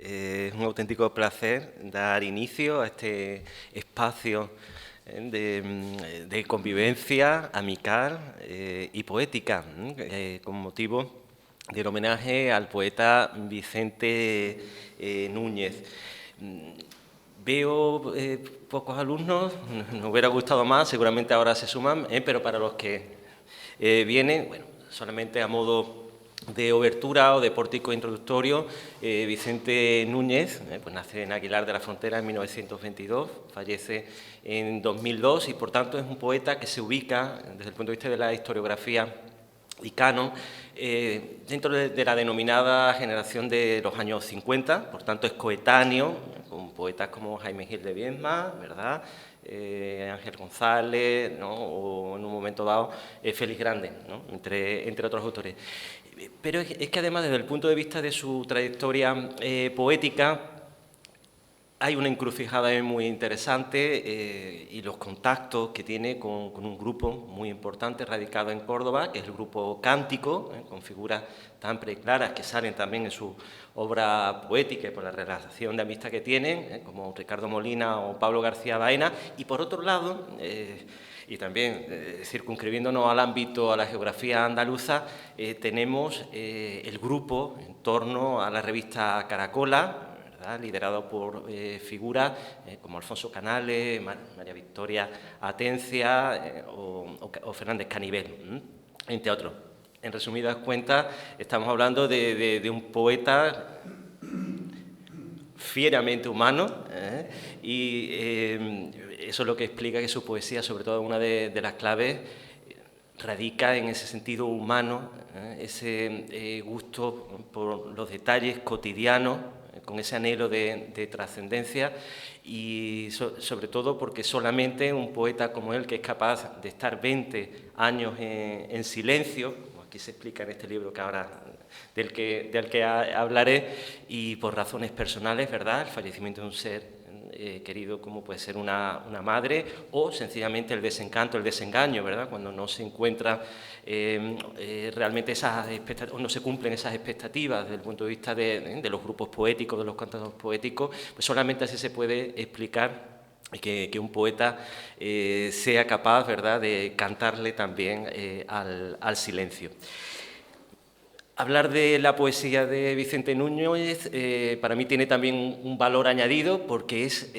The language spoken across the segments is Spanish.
Es un auténtico placer dar inicio a este espacio de convivencia amical y poética, con motivo del homenaje al poeta Vicente Núñez. Veo pocos alumnos, nos hubiera gustado más, seguramente ahora se suman, pero para los que vienen, bueno, solamente a modo de obertura o de pórtico introductorio, Vicente Núñez pues nace en Aguilar de la Frontera en 1922, fallece en 2002 y por tanto es un poeta que se ubica desde el punto de vista de la historiografía y canon dentro de la denominada generación de los años 50, por tanto es coetáneo con poetas como Jaime Gil de Viedma, ¿verdad? Ángel González, ¿no? O en un momento dado Félix Grande, ¿no? entre otros autores. Pero es que además desde el punto de vista de su trayectoria poética hay una encrucijada muy interesante y los contactos que tiene con un grupo muy importante radicado en Córdoba, que es el grupo Cántico, con figuras tan preclaras que salen también en su obra poética y por la relación de amistad que tienen, como Ricardo Molina o Pablo García Baena, y por otro lado, y también circunscribiéndonos al ámbito, a la geografía andaluza, tenemos el grupo en torno a la revista Caracola, liderado por figuras como Alfonso Canales, María Victoria Atencia o Fernández Canivel, entre otros. En resumidas cuentas, estamos hablando de un poeta fieramente humano y eso es lo que explica que su poesía, sobre todo una de las claves, radica en ese sentido humano, ese gusto por los detalles cotidianos, con ese anhelo de trascendencia y sobre todo porque solamente un poeta como él, que es capaz de estar 20 años en silencio, como aquí se explica en este libro que ahora del que hablaré, y por razones personales, ¿verdad?, el fallecimiento de un ser querido como puede ser una madre, o sencillamente el desencanto, el desengaño, ¿verdad?, cuando no se encuentra realmente esas expectativas, o no se cumplen esas expectativas desde el punto de vista de los grupos poéticos, de los cantadores poéticos, pues solamente así se puede explicar que un poeta sea capaz, ¿verdad?, de cantarle también al silencio. Hablar de la poesía de Vicente Núñez para mí tiene también un valor añadido porque es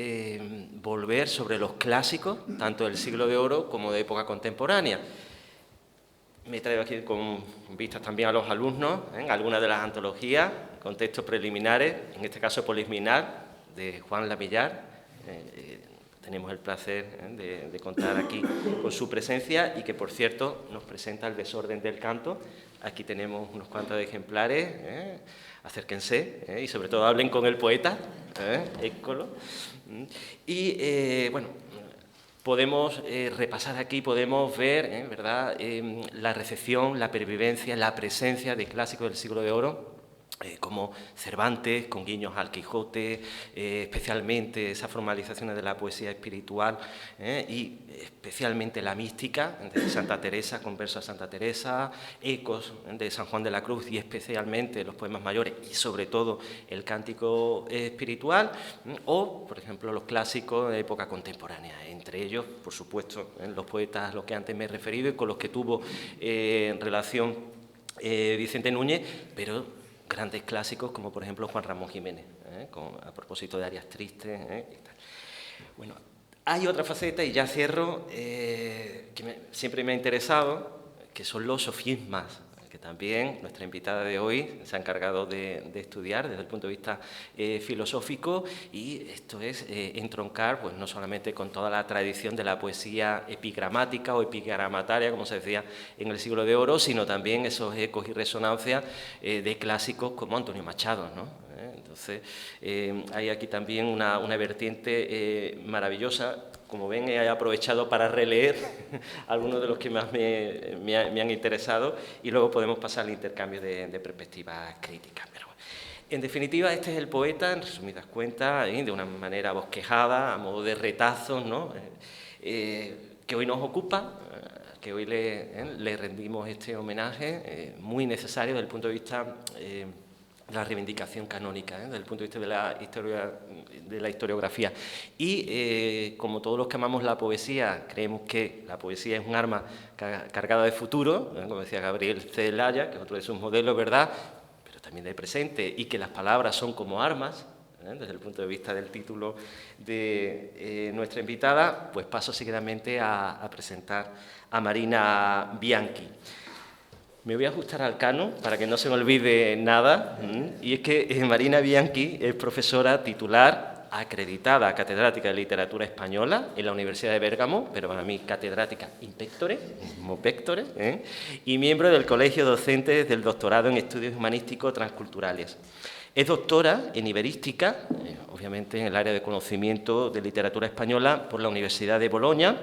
volver sobre los clásicos, tanto del siglo de oro como de época contemporánea. Me he traído aquí con vistas también a los alumnos, algunas de las antologías, con textos preliminares, en este caso Polisminar, de Juan Lamillar. Tenemos el placer de contar aquí con su presencia y que, por cierto, nos presenta El desorden del canto. Aquí tenemos unos cuantos ejemplares, acérquense y sobre todo hablen con el poeta, écolo. Y bueno, podemos repasar aquí, podemos ver, ¿verdad?, la recepción, la pervivencia, la presencia de clásicos del siglo de oro, como Cervantes, con guiños al Quijote, especialmente esas formalizaciones de la poesía espiritual y especialmente la mística de Santa Teresa, con versos a Santa Teresa, ecos de San Juan de la Cruz y especialmente los poemas mayores y sobre todo el cántico espiritual o, por ejemplo, los clásicos de época contemporánea, entre ellos, por supuesto, los poetas a los que antes me he referido y con los que tuvo relación Vicente Núñez, pero grandes clásicos como por ejemplo Juan Ramón Jiménez, a propósito de Arias Tristes. Bueno, hay otra faceta, y ya cierro, que siempre me ha interesado, que son los sofismas, que también nuestra invitada de hoy se ha encargado de estudiar desde el punto de vista filosófico, y esto es entroncar pues, no solamente con toda la tradición de la poesía epigramática o epigramataria, como se decía en el siglo de oro, sino también esos ecos y resonancias de clásicos como Antonio Machado, ¿no? Entonces, hay aquí también una vertiente maravillosa. Como ven, he aprovechado para releer algunos de los que más me han interesado y luego podemos pasar al intercambio de perspectivas críticas. Pero, en definitiva, este es el poeta, en resumidas cuentas, de una manera bosquejada, a modo de retazos, ¿no?, que hoy nos ocupa, que hoy le rendimos este homenaje muy necesario desde el punto de vista la reivindicación canónica, desde el punto de vista de la historiografía. Y como todos los que amamos la poesía, creemos que la poesía es un arma cargada de futuro, como decía Gabriel Celaya, que es otro de sus modelos, ¿verdad?, pero también de presente, y que las palabras son como armas, desde el punto de vista del título de nuestra invitada, pues paso seguidamente a presentar a Marina Bianchi. Me voy a ajustar al canon para que no se me olvide nada, y es que Marina Bianchi es profesora titular acreditada catedrática de literatura española en la Universidad de Bérgamo, pero para mí catedrática in pectore, y miembro del Colegio Docente del Doctorado en Estudios Humanísticos Transculturales. Es doctora en Iberística, obviamente en el área de conocimiento de literatura española por la Universidad de Bolonia,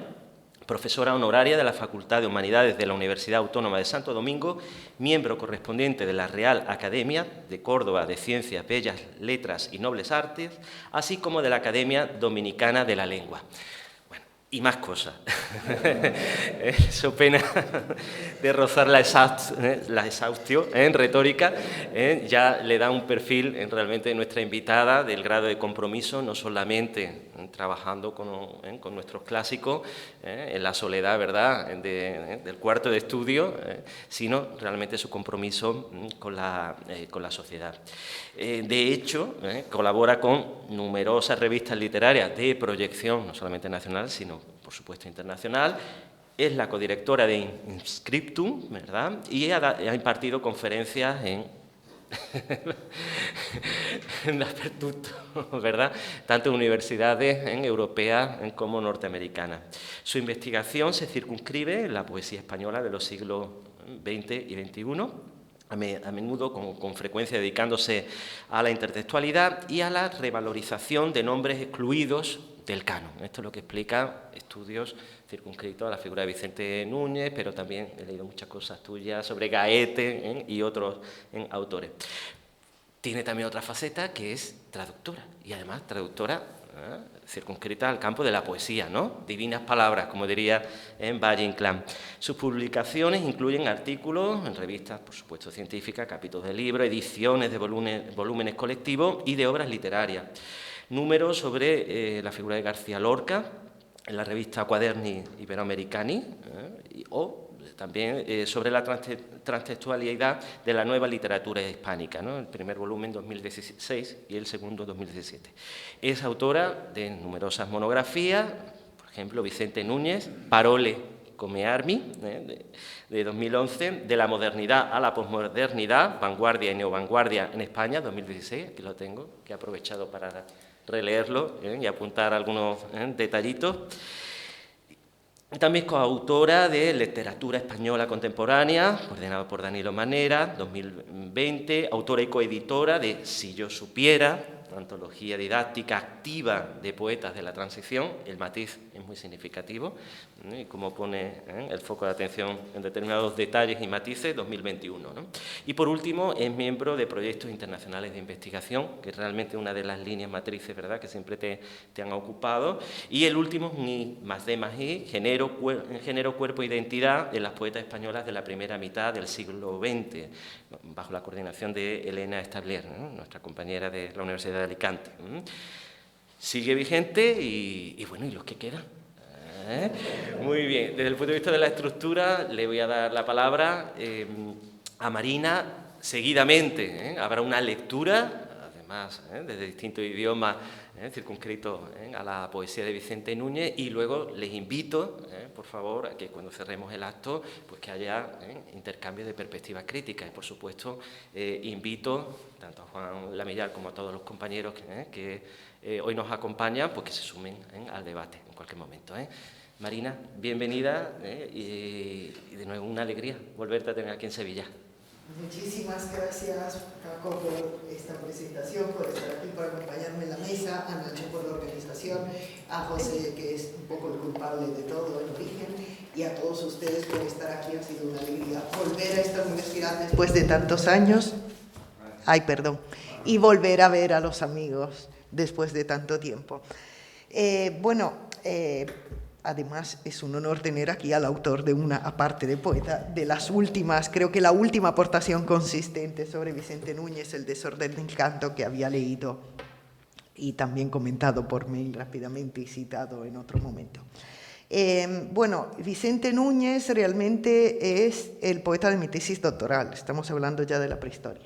profesora honoraria de la Facultad de Humanidades de la Universidad Autónoma de Santo Domingo, miembro correspondiente de la Real Academia de Córdoba de Ciencias, Bellas Letras y Nobles Artes, así como de la Academia Dominicana de la Lengua. Bueno, y más cosas. So pena de rozar la exhaustión en retórica, ya le da un perfil realmente de nuestra invitada del grado de compromiso, no solamente trabajando con nuestros clásicos en la soledad, ¿verdad?, del cuarto de estudio, sino realmente su compromiso con la sociedad. De hecho, colabora con numerosas revistas literarias de proyección, no solamente nacional, sino, por supuesto, internacional. Es la codirectora de Inscriptum, ¿verdad?, y ha impartido conferencias en ¿verdad?, tanto en universidades europeas como norteamericanas. Su investigación se circunscribe en la poesía española de los siglos XX y XXI, a menudo con frecuencia dedicándose a la intertextualidad y a la revalorización de nombres excluidos del canon. Esto es lo que explica estudios circunscritos a la figura de Vicente Núñez, pero también he leído muchas cosas tuyas sobre Gaete y otros autores. Tiene también otra faceta que es traductora, y además traductora circunscrita al campo de la poesía, ¿no? Divinas palabras, como diría en Valle Inclán. Sus publicaciones incluyen artículos en revistas, por supuesto, científicas, capítulos de libros, ediciones de volúmenes colectivos y de obras literarias. Números sobre la figura de García Lorca en la revista Quaderni Iberoamericani, o también sobre la transtextualidad de la nueva literatura hispánica, ¿no?, el primer volumen 2016 y el segundo 2017. Es autora de numerosas monografías, por ejemplo, Vicente Núñez, Parole come armi, de 2011, De la modernidad a la posmodernidad, vanguardia y neovanguardia en España, 2016, aquí lo tengo, que he aprovechado para releerlo y apuntar algunos detallitos. También es coautora de Literatura Española Contemporánea, ordenado por Danilo Manera, 2020, autora y coeditora de Si yo supiera, antología didáctica activa de poetas de la transición. El matiz es muy significativo, y como pone el foco de atención en determinados detalles y matices, 2021. ¿no? Y por último, es miembro de proyectos internacionales de investigación, que es realmente una de las líneas matrices, ¿verdad?, que siempre te han ocupado. Y el último es un I+D+I, género, cuerpo e identidad en las poetas españolas de la primera mitad del siglo XX, bajo la coordinación de Elena Establer, ¿no?, nuestra compañera de la Universidad de Alicante. Sigue vigente y bueno, y los que quedan. Muy bien, desde el punto de vista de la estructura, le voy a dar la palabra a Marina. Seguidamente habrá una lectura, además desde distintos idiomas circunscritos a la poesía de Vicente Núñez, y luego les invito, por favor, a que cuando cerremos el acto, pues que haya intercambio de perspectivas críticas. Y por supuesto, invito tanto a Juan Lamillar como a todos los compañeros que hoy nos acompañan, pues que se sumen al debate en cualquier momento. Marina, bienvenida y de nuevo una alegría volverte a tener aquí en Sevilla. Muchísimas gracias, Paco, por esta presentación, por estar aquí, por acompañarme en la mesa, a Nacho por la organización, a José, que es un poco el culpable de todo el origen, y a todos ustedes por estar aquí. Ha sido una alegría volver a esta universidad después de tantos años. Y volver a ver a los amigos después de tanto tiempo. Además, es un honor tener aquí al autor de una, aparte de poeta, de las últimas, creo que la última aportación consistente sobre Vicente Núñez, El desorden del canto, que había leído y también comentado por mail rápidamente y citado en otro momento. Bueno, Vicente Núñez realmente es el poeta de mi tesis doctoral, estamos hablando ya de la prehistoria.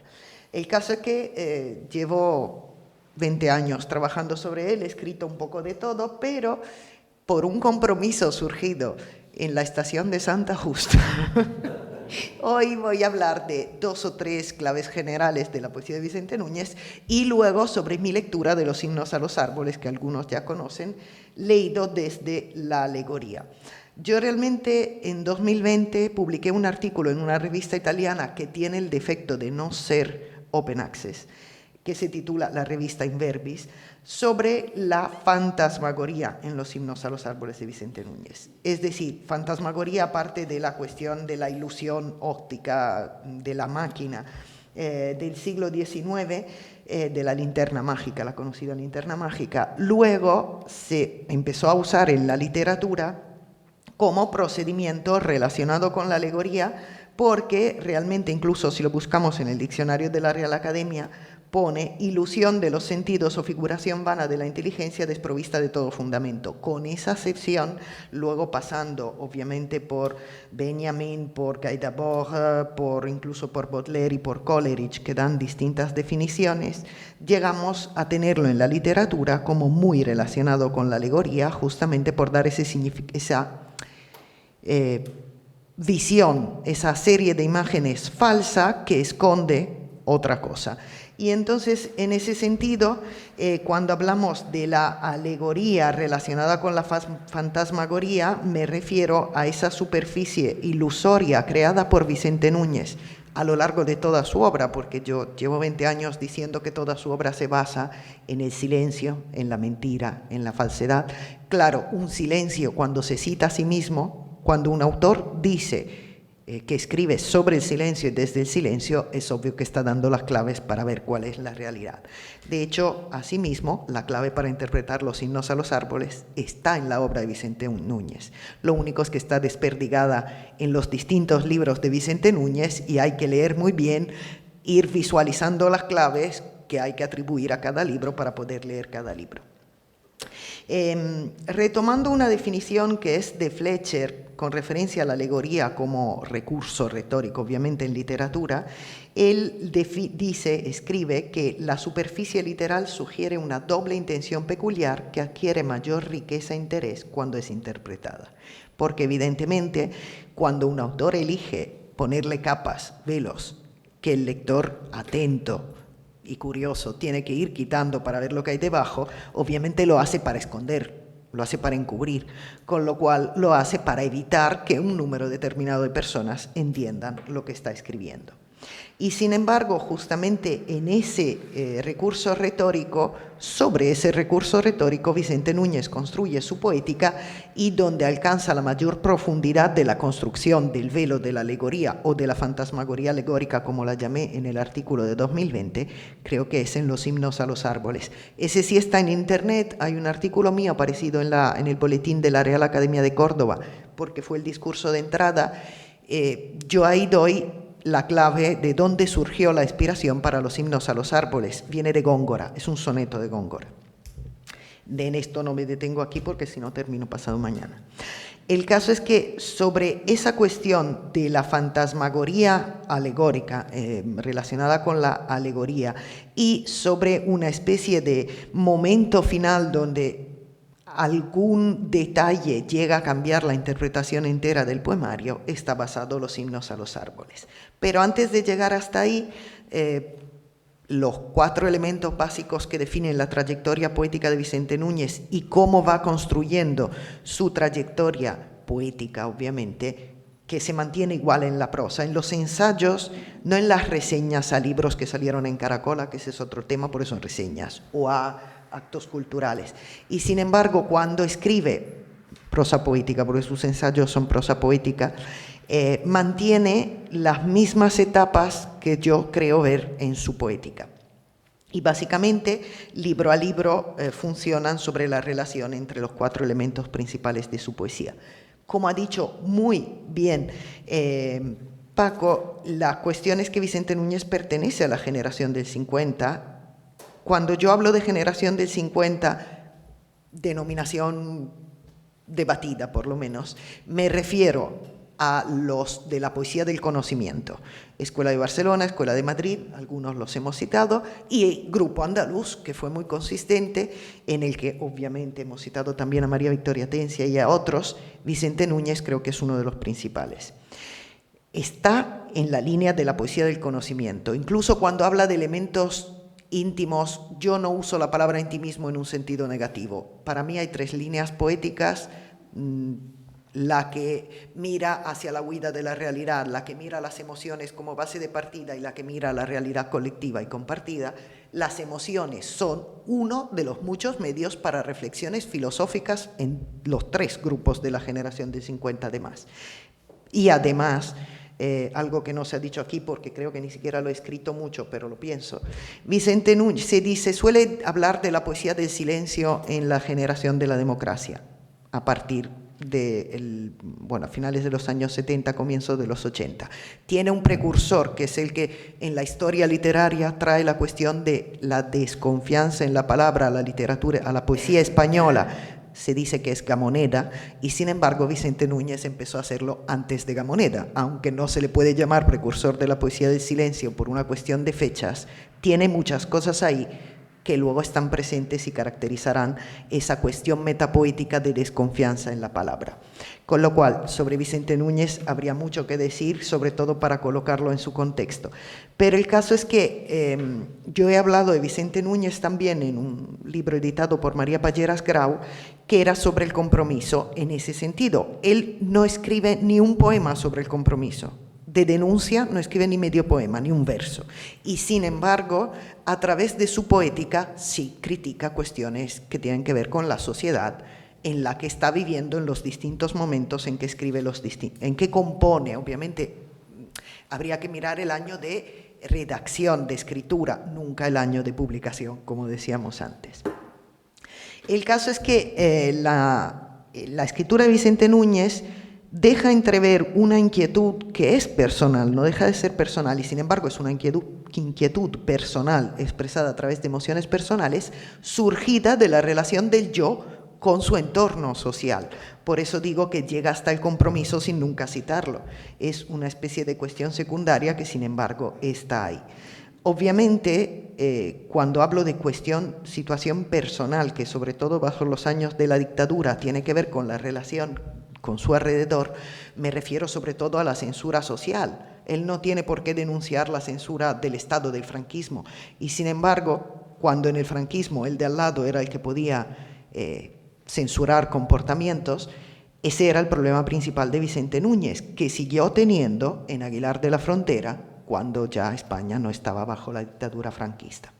El caso es que llevo 20 años trabajando sobre él, he escrito un poco de todo, pero por un compromiso surgido en la estación de Santa Justa, hoy voy a hablar de 2 o 3 claves generales de la poesía de Vicente Núñez y luego sobre mi lectura de los himnos a los árboles, que algunos ya conocen, leído desde la alegoría. Yo realmente en 2020 publiqué un artículo en una revista italiana que tiene el defecto de no ser open access, que se titula La revista Inverbis, sobre la fantasmagoría en los himnos a los árboles de Vicente Núñez. Es decir, fantasmagoría aparte de la cuestión de la ilusión óptica de la máquina del siglo XIX, de la linterna mágica, la conocida linterna mágica, luego se empezó a usar en la literatura como procedimiento relacionado con la alegoría, porque realmente, incluso si lo buscamos en el diccionario de la Real Academia, pone ilusión de los sentidos o figuración vana de la inteligencia desprovista de todo fundamento. Con esa acepción, luego pasando obviamente por Benjamin, por Guy Debord, incluso por Baudelaire y por Coleridge, que dan distintas definiciones, llegamos a tenerlo en la literatura como muy relacionado con la alegoría, justamente por dar esa visión, esa serie de imágenes falsa que esconde otra cosa. Y entonces, en ese sentido, cuando hablamos de la alegoría relacionada con la fantasmagoría, me refiero a esa superficie ilusoria creada por Vicente Núñez a lo largo de toda su obra, porque yo llevo 20 años diciendo que toda su obra se basa en el silencio, en la mentira, en la falsedad. Claro, un silencio cuando se cita a sí mismo, cuando un autor dice que escribe sobre el silencio y desde el silencio, es obvio que está dando las claves para ver cuál es la realidad. De hecho, asimismo, la clave para interpretar los himnos a los árboles está en la obra de Vicente Núñez. Lo único es que está desperdigada en los distintos libros de Vicente Núñez y hay que leer muy bien, ir visualizando las claves que hay que atribuir a cada libro para poder leer cada libro. Retomando una definición que es de Fletcher con referencia a la alegoría como recurso retórico, obviamente en literatura, él escribe que la superficie literal sugiere una doble intención peculiar que adquiere mayor riqueza e interés cuando es interpretada. Porque evidentemente cuando un autor elige ponerle capas, velos, que el lector atento y curioso tiene que ir quitando para ver lo que hay debajo, obviamente lo hace para esconder, lo hace para encubrir, con lo cual lo hace para evitar que un número determinado de personas entiendan lo que está escribiendo. Y sin embargo, justamente en ese recurso retórico, sobre ese recurso retórico, Vicente Núñez construye su poética y donde alcanza la mayor profundidad de la construcción del velo de la alegoría o de la fantasmagoría alegórica, como la llamé en el artículo de 2020, creo que es en los himnos a los árboles. Ese sí está en internet, hay un artículo mío aparecido en el boletín de la Real Academia de Córdoba, porque fue el discurso de entrada. Yo ahí doy la clave de dónde surgió la inspiración para los himnos a los árboles. Viene de Góngora, es un soneto de Góngora. En esto no me detengo aquí porque si no termino pasado mañana. El caso es que sobre esa cuestión de la fantasmagoría alegórica relacionada con la alegoría y sobre una especie de momento final donde algún detalle llega a cambiar la interpretación entera del poemario, está basado los himnos a los árboles. Pero antes de llegar hasta ahí, los 4 elementos básicos que definen la trayectoria poética de Vicente Núñez y cómo va construyendo su trayectoria poética, obviamente, que se mantiene igual en la prosa, en los ensayos, no en las reseñas a libros que salieron en Caracola, que ese es otro tema, por eso son reseñas, o a actos culturales. Y sin embargo, cuando escribe prosa poética, porque sus ensayos son prosa poética, mantiene las mismas etapas que yo creo ver en su poética. Y básicamente, libro a libro, funcionan sobre la relación entre los 4 elementos principales de su poesía. Como ha dicho muy bien Paco, la cuestión es que Vicente Núñez pertenece a la generación del 50. Cuando yo hablo de generación del 50, denominación debatida por lo menos, me refiero a los de la poesía del conocimiento. Escuela de Barcelona, Escuela de Madrid, algunos los hemos citado, y Grupo Andaluz, que fue muy consistente, en el que obviamente hemos citado también a María Victoria Atencia y a otros. Vicente Núñez creo que es uno de los principales. Está en la línea de la poesía del conocimiento. Incluso cuando habla de elementos íntimos, yo no uso la palabra intimismo en un sentido negativo. Para mí hay 3 líneas poéticas, la que mira hacia la huida de la realidad, la que mira las emociones como base de partida y la que mira la realidad colectiva y compartida. Las emociones son uno de los muchos medios para reflexiones filosóficas en los 3 grupos de la generación de 50 además. Y además, algo que no se ha dicho aquí porque creo que ni siquiera lo he escrito mucho, pero lo pienso. Vicente Núñez, se suele hablar de la poesía del silencio en la generación de la democracia, a partir de, a finales de los años 70, comienzos de los 80. Tiene un precursor que es el que en la historia literaria trae la cuestión de la desconfianza en la palabra, a la literatura, a la poesía española. Se dice que es Gamoneda, y sin embargo Vicente Núñez empezó a hacerlo antes de Gamoneda, aunque no se le puede llamar precursor de la poesía del silencio por una cuestión de fechas. Tiene muchas cosas ahí que luego están presentes y caracterizarán esa cuestión metapoética de desconfianza en la palabra. Con lo cual, sobre Vicente Núñez habría mucho que decir, sobre todo para colocarlo en su contexto. Pero el caso es que yo he hablado de Vicente Núñez también en un libro editado por María Palleras Grau, que era sobre el compromiso en ese sentido. Él no escribe ni un poema sobre el compromiso. De denuncia no escribe ni medio poema, ni un verso. Y sin embargo, a través de su poética sí critica cuestiones que tienen que ver con la sociedad en la que está viviendo en los distintos momentos en que escribe, en que compone. Obviamente habría que mirar el año de redacción, de escritura, nunca el año de publicación, como decíamos antes. El caso es que la escritura de Vicente Núñez deja entrever una inquietud que es personal, no deja de ser personal, y sin embargo es una inquietud personal expresada a través de emociones personales, surgida de la relación del yo con su entorno social. Por eso digo que llega hasta el compromiso sin nunca citarlo. Es una especie de cuestión secundaria que sin embargo está ahí. Obviamente, cuando hablo de situación personal, que sobre todo bajo los años de la dictadura tiene que ver con la relación con su alrededor, me refiero sobre todo a la censura social. Él no tiene por qué denunciar la censura del Estado, del franquismo, y sin embargo, cuando en el franquismo el de al lado era el que podía censurar comportamientos, ese era el problema principal de Vicente Núñez, que siguió teniendo en Aguilar de la Frontera cuando ya España no estaba bajo la dictadura franquista.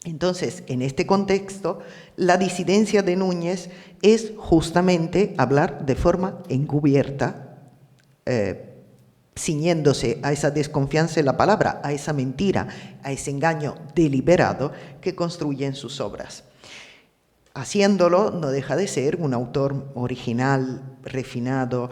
Entonces, en este contexto, la disidencia de Núñez es justamente hablar de forma encubierta, ciñéndose a esa desconfianza en la palabra, a esa mentira, a ese engaño deliberado que construye en sus obras. Haciéndolo, no deja de ser un autor original, refinado,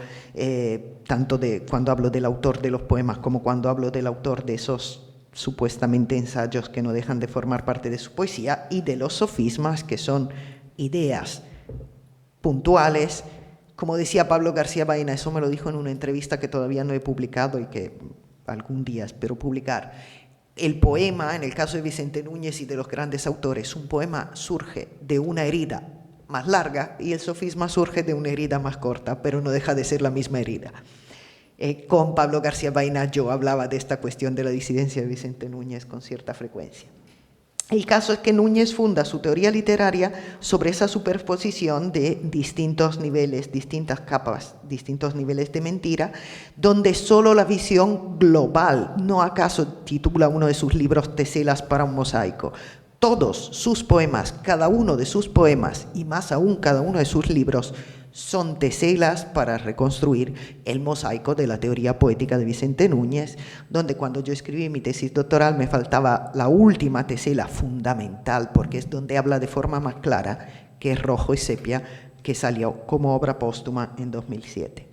tanto cuando hablo del autor de los poemas como cuando hablo del autor de esos supuestamente ensayos que no dejan de formar parte de su poesía, y de los sofismas, que son ideas puntuales. Como decía Pablo García Baena, eso me lo dijo en una entrevista que todavía no he publicado y que algún día espero publicar. El poema, en el caso de Vicente Núñez y de los grandes autores, un poema surge de una herida más larga y el sofisma surge de una herida más corta, pero no deja de ser la misma herida. Con Pablo García Baena yo hablaba de esta cuestión de la disidencia de Vicente Núñez con cierta frecuencia. El caso es que Núñez funda su teoría literaria sobre esa superposición de distintos niveles, distintas capas, distintos niveles de mentira, donde solo la visión global, no acaso titula uno de sus libros Teselas para un mosaico, todos sus poemas, cada uno de sus poemas y más aún cada uno de sus libros son teselas para reconstruir el mosaico de la teoría poética de Vicente Núñez, donde cuando yo escribí mi tesis doctoral me faltaba la última tesela fundamental, porque es donde habla de forma más clara, que es Rojo y Sepia, que salió como obra póstuma en 2007.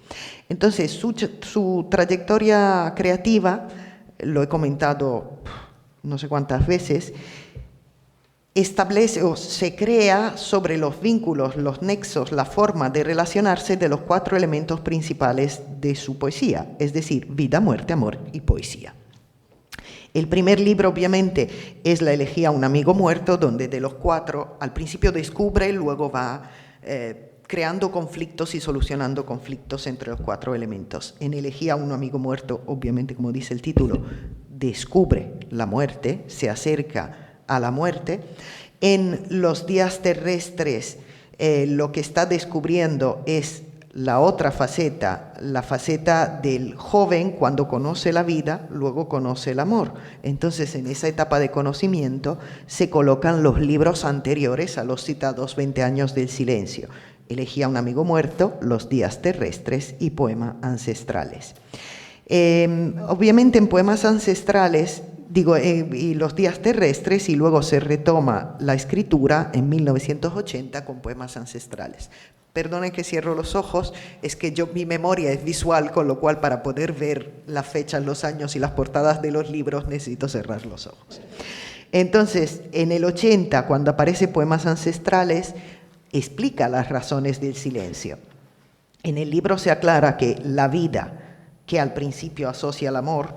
Entonces, su trayectoria creativa, lo he comentado no sé cuántas veces, establece o se crea sobre los vínculos, los nexos, la forma de relacionarse de los 4 elementos principales de su poesía, es decir, vida, muerte, amor y poesía. El primer libro, obviamente, es la elegía a un amigo muerto, donde de los 4 al principio descubre, luego va creando conflictos y solucionando conflictos entre los 4 elementos. En elegía a un amigo muerto, obviamente, como dice el título, descubre la muerte, se acerca a la muerte. En Los días terrestres, lo que está descubriendo es la otra faceta, la faceta del joven cuando conoce la vida, luego conoce el amor. Entonces, en esa etapa de conocimiento se colocan los libros anteriores a los citados 20 años del silencio. Elegía a un amigo muerto, Los días terrestres y Poemas ancestrales. Obviamente en Poemas ancestrales, y Los días terrestres, y luego se retoma la escritura en 1980 con Poemas ancestrales. Perdonen que cierro los ojos, es que mi memoria es visual, con lo cual para poder ver las fechas, los años y las portadas de los libros necesito cerrar los ojos. Entonces, en el 80, cuando aparece Poemas ancestrales, explica las razones del silencio. En el libro se aclara que la vida, que al principio asocia al amor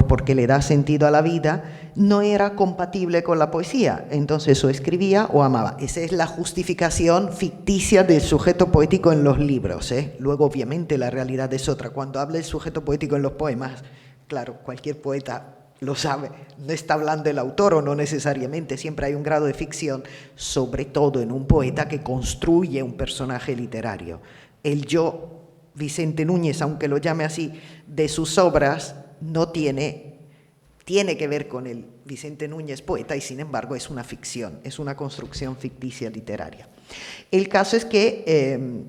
porque le da sentido a la vida, no era compatible con la poesía. Entonces o escribía o amaba. Esa es la justificación ficticia del sujeto poético en los libros, Luego, obviamente, la realidad es otra. Cuando habla el sujeto poético en los poemas, claro, cualquier poeta lo sabe, no está hablando el autor o no necesariamente, siempre hay un grado de ficción, sobre todo en un poeta que construye un personaje literario. El yo, Vicente Núñez, aunque lo llame así, de sus obras, no tiene que ver con el Vicente Núñez poeta y sin embargo es una ficción, es una construcción ficticia literaria. El caso es que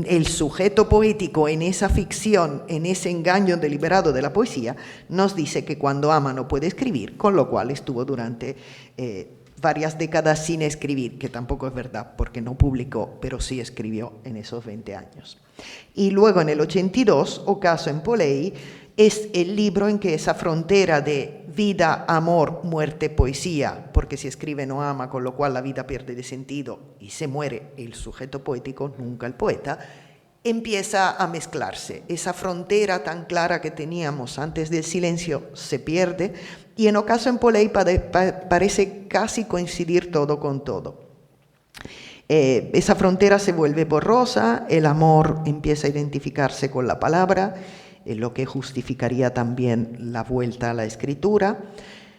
el sujeto poético en esa ficción, en ese engaño deliberado de la poesía, nos dice que cuando ama no puede escribir, con lo cual estuvo durante varias décadas sin escribir, que tampoco es verdad porque no publicó, pero sí escribió en esos 20 años. Y luego en el 82, Ocaso en Polei, es el libro en que esa frontera de vida, amor, muerte, poesía, porque si escribe no ama, con lo cual la vida pierde de sentido y se muere el sujeto poético, nunca el poeta, empieza a mezclarse. Esa frontera tan clara que teníamos antes del silencio se pierde y en Ocaso en Polei parece casi coincidir todo con todo. Esa frontera se vuelve borrosa, el amor empieza a identificarse con la palabra, lo que justificaría también la vuelta a la escritura.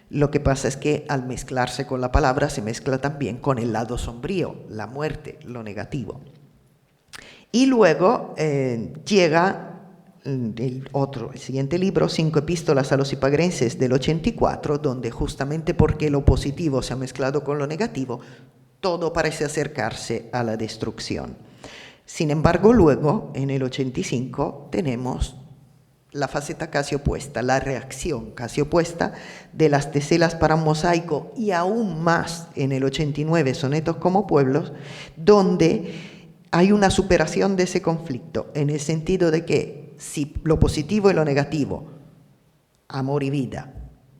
Lo que pasa es que al mezclarse con la palabra se mezcla también con el lado sombrío, la muerte, lo negativo. Y luego llega el siguiente libro, 5 epístolas a los hipagrenses del 84, donde justamente porque lo positivo se ha mezclado con lo negativo, todo parece acercarse a la destrucción. Sin embargo, luego, en el 85, tenemos la faceta casi opuesta, la reacción casi opuesta de las teselas para un mosaico y aún más en el 89, Sonetos como pueblos, donde hay una superación de ese conflicto, en el sentido de que si lo positivo y lo negativo, amor y vida,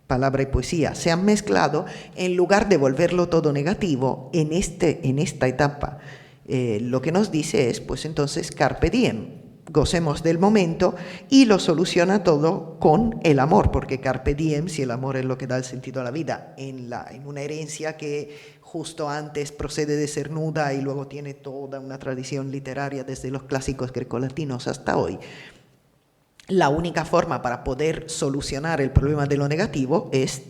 palabra y poesía, se han mezclado, en lugar de volverlo todo negativo, en esta etapa, lo que nos dice es, pues entonces, carpe diem, gocemos del momento, y lo soluciona todo con el amor, porque carpe diem, si el amor es lo que da el sentido a la vida, en una herencia que justo antes procede de Cernuda y luego tiene toda una tradición literaria desde los clásicos grecolatinos hasta hoy, la única forma para poder solucionar el problema de lo negativo es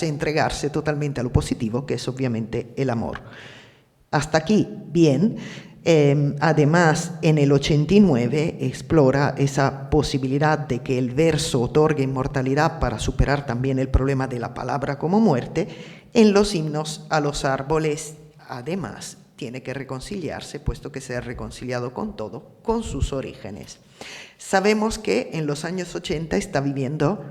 entregarse totalmente a lo positivo, que es obviamente el amor. Hasta aquí, bien. Además, en el 89 explora esa posibilidad de que el verso otorgue inmortalidad para superar también el problema de la palabra como muerte en los himnos a los árboles, además tiene que reconciliarse, puesto que se ha reconciliado con todo, con sus orígenes. Sabemos que en los años 80 está viviendo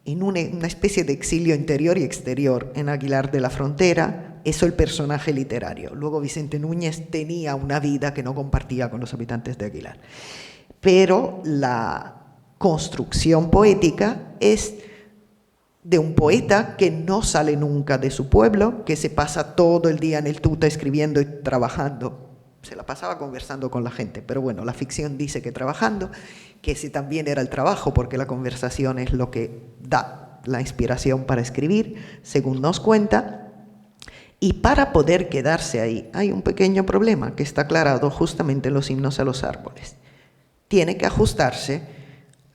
en una especie de exilio interior y exterior en Aguilar de la Frontera, eso el personaje literario. Luego Vicente Núñez tenía una vida que no compartía con los habitantes de Aguilar. Pero la construcción poética es de un poeta que no sale nunca de su pueblo, que se pasa todo el día en el tuta escribiendo y trabajando. Se la pasaba conversando con la gente, pero bueno, la ficción dice que trabajando, que ese también era el trabajo, porque la conversación es lo que da la inspiración para escribir, según nos cuenta. Y para poder quedarse ahí hay un pequeño problema que está aclarado justamente en los himnos a los árboles. Tiene que ajustarse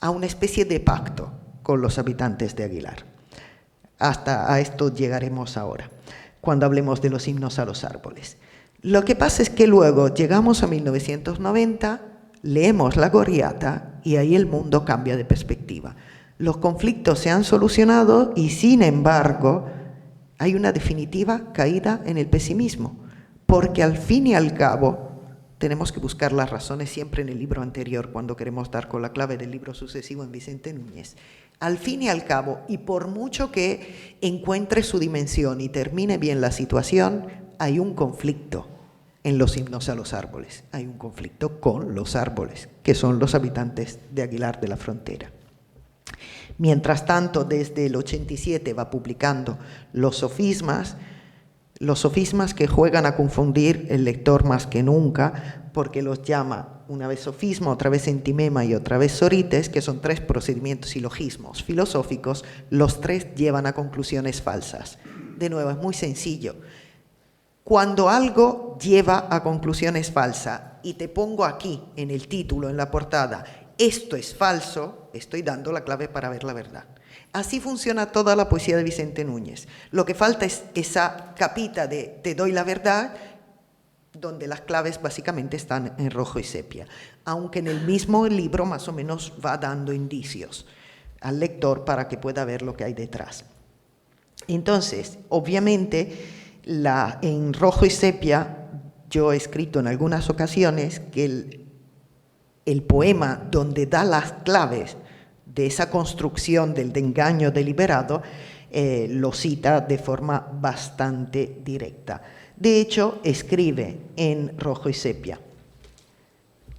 a una especie de pacto con los habitantes de Aguilar. Hasta a esto llegaremos ahora, cuando hablemos de los himnos a los árboles. Lo que pasa es que luego llegamos a 1990, leemos La Gorriata y ahí el mundo cambia de perspectiva. Los conflictos se han solucionado y, sin embargo, hay una definitiva caída en el pesimismo, porque al fin y al cabo tenemos que buscar las razones siempre en el libro anterior cuando queremos dar con la clave del libro sucesivo en Vicente Núñez. Al fin y al cabo, y por mucho que encuentre su dimensión y termine bien la situación, hay un conflicto en los himnos a los árboles. Hay un conflicto con los árboles, que son los habitantes de Aguilar de la Frontera. Mientras tanto, desde el 87 va publicando los sofismas que juegan a confundir el lector más que nunca, porque los llama una vez sofisma, otra vez entimema y otra vez sorites, que son 3 procedimientos silogismos filosóficos. Los 3 llevan a conclusiones falsas. De nuevo, es muy sencillo. Cuando algo lleva a conclusiones falsas y te pongo aquí en el título, en la portada, esto es falso, estoy dando la clave para ver la verdad. Así funciona toda la poesía de Vicente Núñez. Lo que falta es esa capita de te doy la verdad, donde las claves básicamente están en rojo y sepia, aunque en el mismo libro más o menos va dando indicios al lector para que pueda ver lo que hay detrás. Entonces, obviamente, en rojo y sepia, yo he escrito en algunas ocasiones que el poema donde da las claves de esa construcción del engaño deliberado, lo cita de forma bastante directa. De hecho, escribe en rojo y sepia: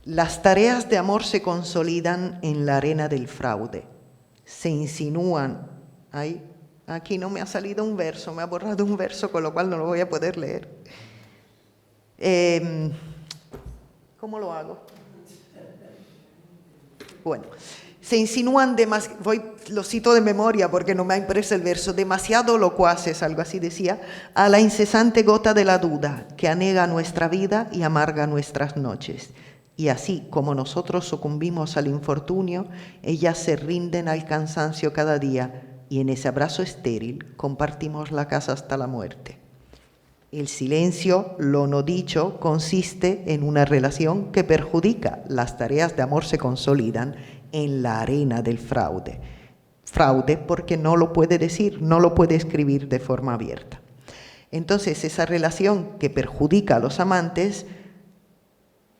las tareas de amor se consolidan en la arena del fraude, se insinúan. Aquí no me ha salido un verso, me ha borrado un verso, con lo cual no lo voy a poder leer. ¿Cómo lo hago? Bueno, se insinúan lo cito de memoria porque no me ha impreso el verso, demasiado locuaces, algo así decía, a la incesante gota de la duda que anega nuestra vida y amarga nuestras noches. Y así como nosotros sucumbimos al infortunio, ellas se rinden al cansancio cada día y en ese abrazo estéril compartimos la casa hasta la muerte. El silencio, lo no dicho, consiste en una relación que perjudica. Las tareas de amor se consolidan en la arena del fraude. Fraude porque no lo puede decir, no lo puede escribir de forma abierta. Entonces, esa relación que perjudica a los amantes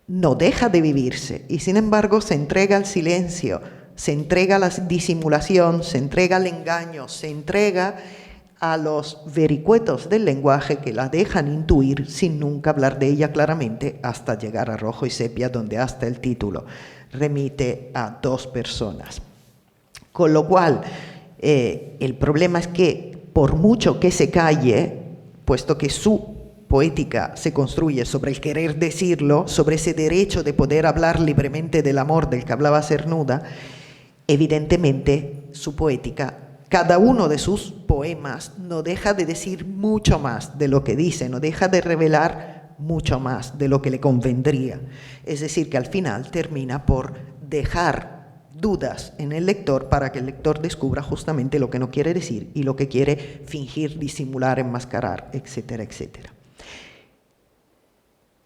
no deja de vivirse y, sin embargo, se entrega al silencio, se entrega a la disimulación, se entrega al engaño, se entrega a los vericuetos del lenguaje que la dejan intuir sin nunca hablar de ella claramente, hasta llegar a rojo y sepia, donde hasta el título remite a 2 personas. Con lo cual, el problema es que por mucho que se calle, puesto que su poética se construye sobre el querer decirlo, sobre ese derecho de poder hablar libremente del amor del que hablaba Cernuda, evidentemente su poética, cada uno de sus poemas no deja de decir mucho más de lo que dice, no deja de revelar mucho más de lo que le convendría. Es decir, que al final termina por dejar dudas en el lector para que el lector descubra justamente lo que no quiere decir y lo que quiere fingir, disimular, enmascarar, etcétera, etcétera.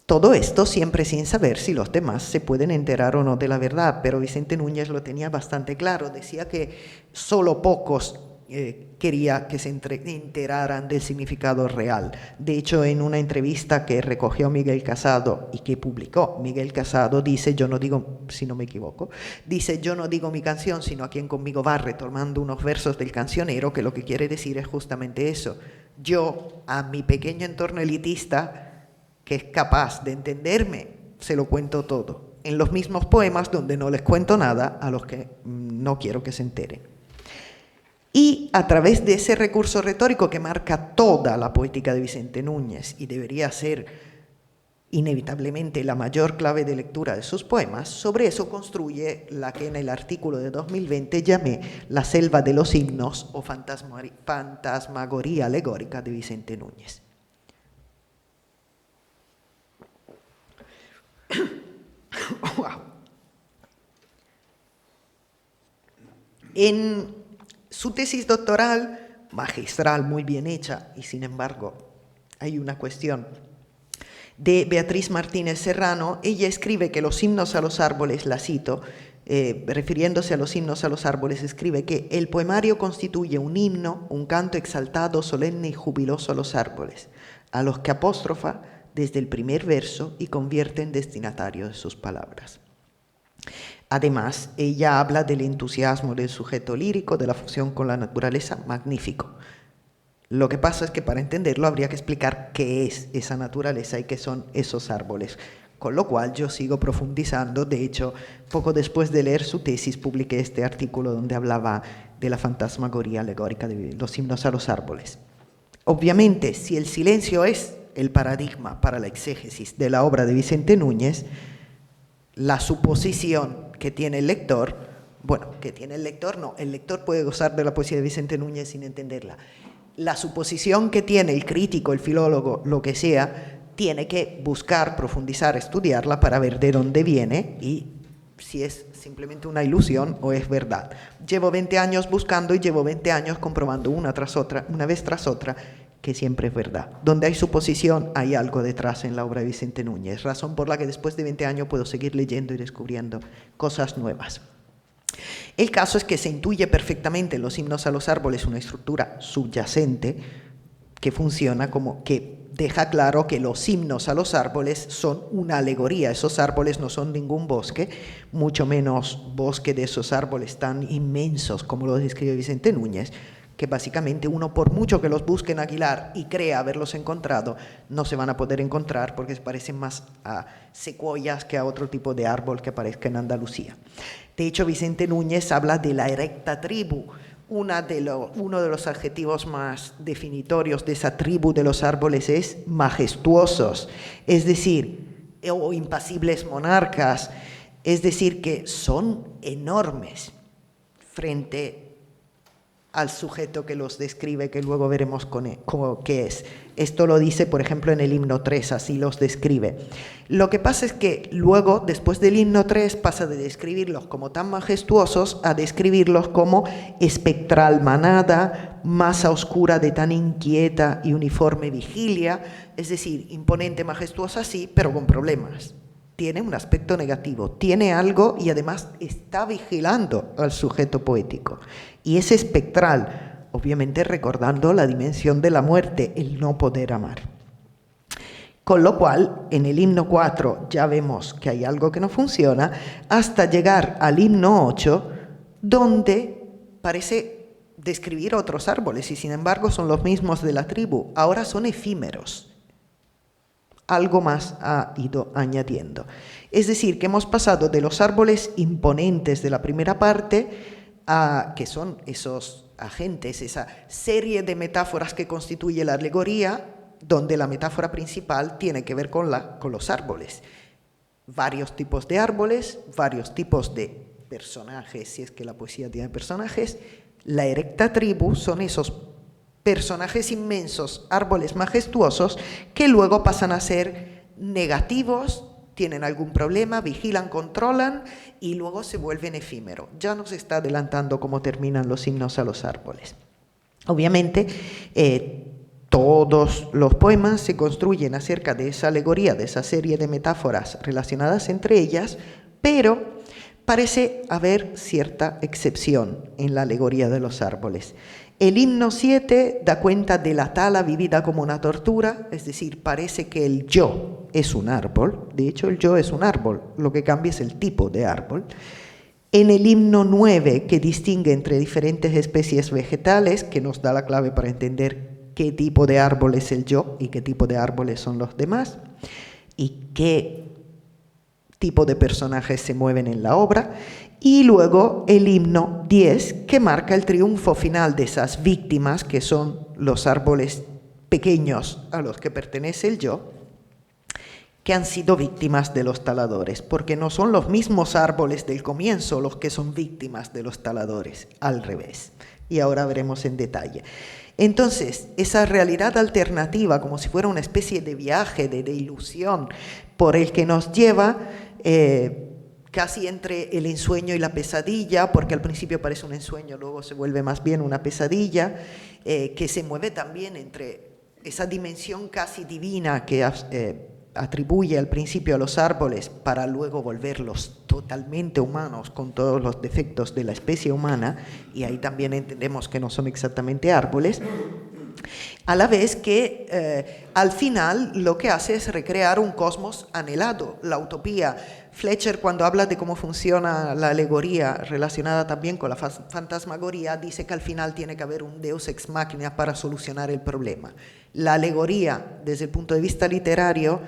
Todo esto siempre sin saber si los demás se pueden enterar o no de la verdad, pero Vicente Núñez lo tenía bastante claro. Decía que solo pocos quería que se enteraran del significado real. De hecho, en una entrevista que recogió Miguel Casado y que publicó Miguel Casado, dice, yo no digo, si no me equivoco, dice, yo no digo mi canción, sino a quien conmigo va, retomando unos versos del cancionero, que lo que quiere decir es justamente eso. Yo, a mi pequeño entorno elitista, que es capaz de entenderme, se lo cuento todo. En los mismos poemas donde no les cuento nada a los que no quiero que se enteren. Y a través de ese recurso retórico que marca toda la poética de Vicente Núñez y debería ser inevitablemente la mayor clave de lectura de sus poemas, sobre eso construye la que en el artículo de 2020 llamé La selva de los himnos o fantasmagoría alegórica de Vicente Núñez. Wow. En su tesis doctoral, magistral, muy bien hecha, y sin embargo hay una cuestión, de Beatriz Martínez Serrano, ella escribe que los himnos a los árboles, la cito, refiriéndose a los himnos a los árboles, escribe que el poemario constituye un himno, un canto exaltado, solemne y jubiloso a los árboles, a los que apóstrofa desde el primer verso y convierte en destinatario de sus palabras. Además, ella habla del entusiasmo del sujeto lírico, de la fusión con la naturaleza, magnífico. Lo que pasa es que para entenderlo habría que explicar qué es esa naturaleza y qué son esos árboles. Con lo cual yo sigo profundizando. De hecho, poco después de leer su tesis, publiqué este artículo donde hablaba de la fantasmagoría alegórica de los himnos a los árboles. Obviamente, si el silencio es el paradigma para la exégesis de la obra de Vicente Núñez, la suposición que tiene el lector, bueno, que tiene el lector, no, el lector puede gozar de la poesía de Vicente Núñez sin entenderla. La suposición que tiene el crítico, el filólogo, lo que sea, tiene que buscar, profundizar, estudiarla para ver de dónde viene y si es simplemente una ilusión o es verdad. Llevo 20 años buscando y llevo 20 años comprobando una vez tras otra, que siempre es verdad. Donde hay suposición, hay algo detrás en la obra de Vicente Núñez, razón por la que después de 20 años puedo seguir leyendo y descubriendo cosas nuevas. El caso es que se intuye perfectamente en los himnos a los árboles una estructura subyacente que funciona como que deja claro que los himnos a los árboles son una alegoría. Esos árboles no son ningún bosque, mucho menos bosque de esos árboles tan inmensos como lo describe Vicente Núñez, que básicamente uno, por mucho que los busque en Aguilar y crea haberlos encontrado, no se van a poder encontrar porque se parecen más a secuoyas que a otro tipo de árbol que aparezca en Andalucía. De hecho, Vicente Núñez habla de la erecta tribu. Uno de los adjetivos más definitorios de esa tribu de los árboles es majestuosos, es decir, o impasibles monarcas, es decir, que son enormes frente al sujeto que los describe, que luego veremos qué es. Esto lo dice, por ejemplo, en el himno 3, así los describe. Lo que pasa es que luego, después del himno 3, pasa de describirlos como tan majestuosos a describirlos como espectral manada, masa oscura de tan inquieta y uniforme vigilia, es decir, imponente, majestuosa sí, pero con problemas. Tiene un aspecto negativo, tiene algo y además está vigilando al sujeto poético. Y es espectral, obviamente recordando la dimensión de la muerte, el no poder amar. Con lo cual, en el himno 4 ya vemos que hay algo que no funciona, hasta llegar al himno 8, donde parece describir otros árboles y sin embargo son los mismos de la tribu, ahora son efímeros. Algo más ha ido añadiendo. Es decir, que hemos pasado de los árboles imponentes de la primera parte a que son esos agentes, esa serie de metáforas que constituye la alegoría, donde la metáfora principal tiene que ver con los árboles. Varios tipos de árboles, varios tipos de personajes, si es que la poesía tiene personajes. La erecta tribu son esos personajes inmensos, árboles majestuosos, que luego pasan a ser negativos, tienen algún problema, vigilan, controlan y luego se vuelven efímeros. Ya nos está adelantando cómo terminan los himnos a los árboles. Obviamente, todos los poemas se construyen acerca de esa alegoría, de esa serie de metáforas relacionadas entre ellas, pero parece haber cierta excepción en la alegoría de los árboles. El himno 7 da cuenta de la tala vivida como una tortura, es decir, parece que el yo es un árbol, de hecho el yo es un árbol, lo que cambia es el tipo de árbol. En el himno 9, que distingue entre diferentes especies vegetales, que nos da la clave para entender qué tipo de árbol es el yo y qué tipo de árboles son los demás, y qué tipo de personajes se mueven en la obra, y luego el himno 10, que marca el triunfo final de esas víctimas, que son los árboles pequeños a los que pertenece el yo, que han sido víctimas de los taladores, porque no son los mismos árboles del comienzo los que son víctimas de los taladores, al revés. Y ahora veremos en detalle. Entonces, esa realidad alternativa, como si fuera una especie de viaje, de ilusión, por el que nos lleva casi entre el ensueño y la pesadilla, porque al principio parece un ensueño, luego se vuelve más bien una pesadilla, que se mueve también entre esa dimensión casi divina que atribuye al principio a los árboles para luego volverlos totalmente humanos con todos los defectos de la especie humana, y ahí también entendemos que no son exactamente árboles, a la vez que al final lo que hace es recrear un cosmos anhelado, la utopía. Fletcher, cuando habla de cómo funciona la alegoría relacionada también con la fantasmagoría, dice que al final tiene que haber un deus ex machina para solucionar el problema. La alegoría, desde el punto de vista literario,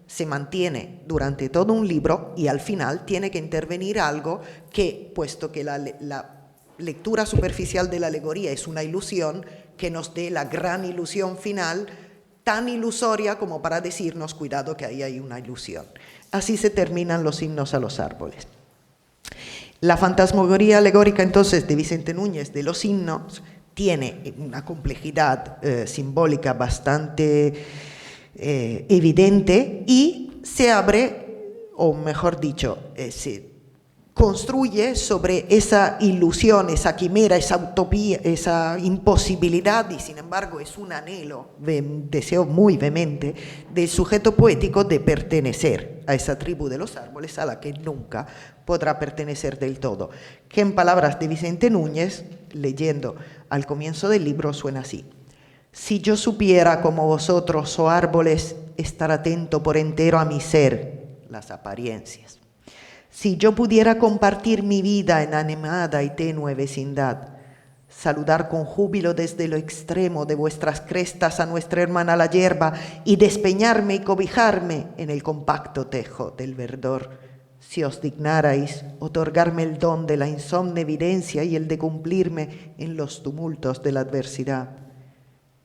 se mantiene durante todo un libro y al final tiene que intervenir algo que, puesto que la lectura superficial de la alegoría es una ilusión, que nos dé la gran ilusión final, tan ilusoria como para decirnos, cuidado que ahí hay una ilusión. Así se terminan los himnos a los árboles. La fantasmagoría alegórica entonces de Vicente Núñez de los himnos tiene una complejidad simbólica bastante evidente y se abre, o mejor dicho, se construye sobre esa ilusión, esa quimera, esa utopía, esa imposibilidad, y sin embargo es un anhelo, deseo muy vehemente del sujeto poético de pertenecer a esa tribu de los árboles a la que nunca podrá pertenecer del todo, que en palabras de Vicente Núñez, leyendo al comienzo del libro, suena así: si yo supiera como vosotros, oh árboles, estar atento por entero a mi ser, las apariencias. Si yo pudiera compartir mi vida en animada y tenue vecindad, saludar con júbilo desde lo extremo de vuestras crestas a nuestra hermana la hierba y despeñarme y cobijarme en el compacto tejo del verdor, si os dignarais otorgarme el don de la insomne evidencia y el de cumplirme en los tumultos de la adversidad,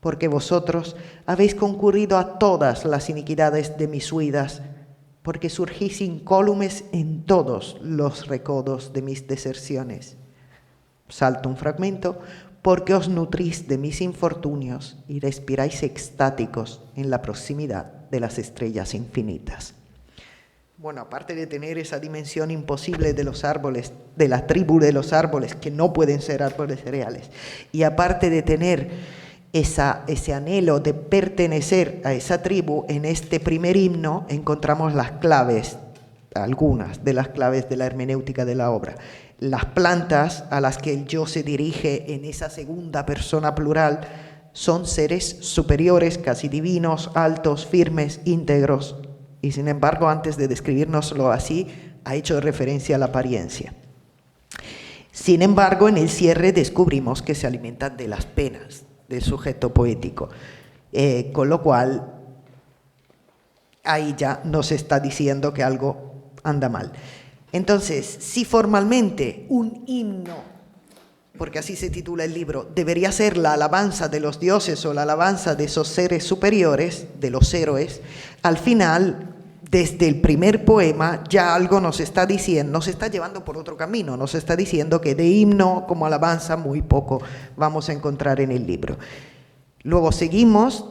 porque vosotros habéis concurrido a todas las iniquidades de mis huidas, porque surgís incólumes en todos los recodos de mis deserciones. Salto un fragmento: porque os nutrís de mis infortunios y respiráis extáticos en la proximidad de las estrellas infinitas. Bueno, aparte de tener esa dimensión imposible de los árboles, de la tribu de los árboles, que no pueden ser árboles reales, y aparte de tener ese anhelo de pertenecer a esa tribu, en este primer himno encontramos las claves, algunas de las claves de la hermenéutica de la obra. Las plantas a las que el yo se dirige en esa segunda persona plural son seres superiores, casi divinos, altos, firmes, íntegros, y sin embargo, antes de describírnoslo así, ha hecho referencia a la apariencia. Sin embargo, en el cierre descubrimos que se alimentan de las penas del sujeto poético, con lo cual ahí ya nos está diciendo que algo anda mal. Entonces, si formalmente un himno, porque así se titula el libro, debería ser la alabanza de los dioses o la alabanza de esos seres superiores, de los héroes, al final, desde el primer poema, ya algo nos está diciendo, nos está llevando por otro camino, nos está diciendo que de himno como alabanza muy poco vamos a encontrar en el libro. Luego seguimos,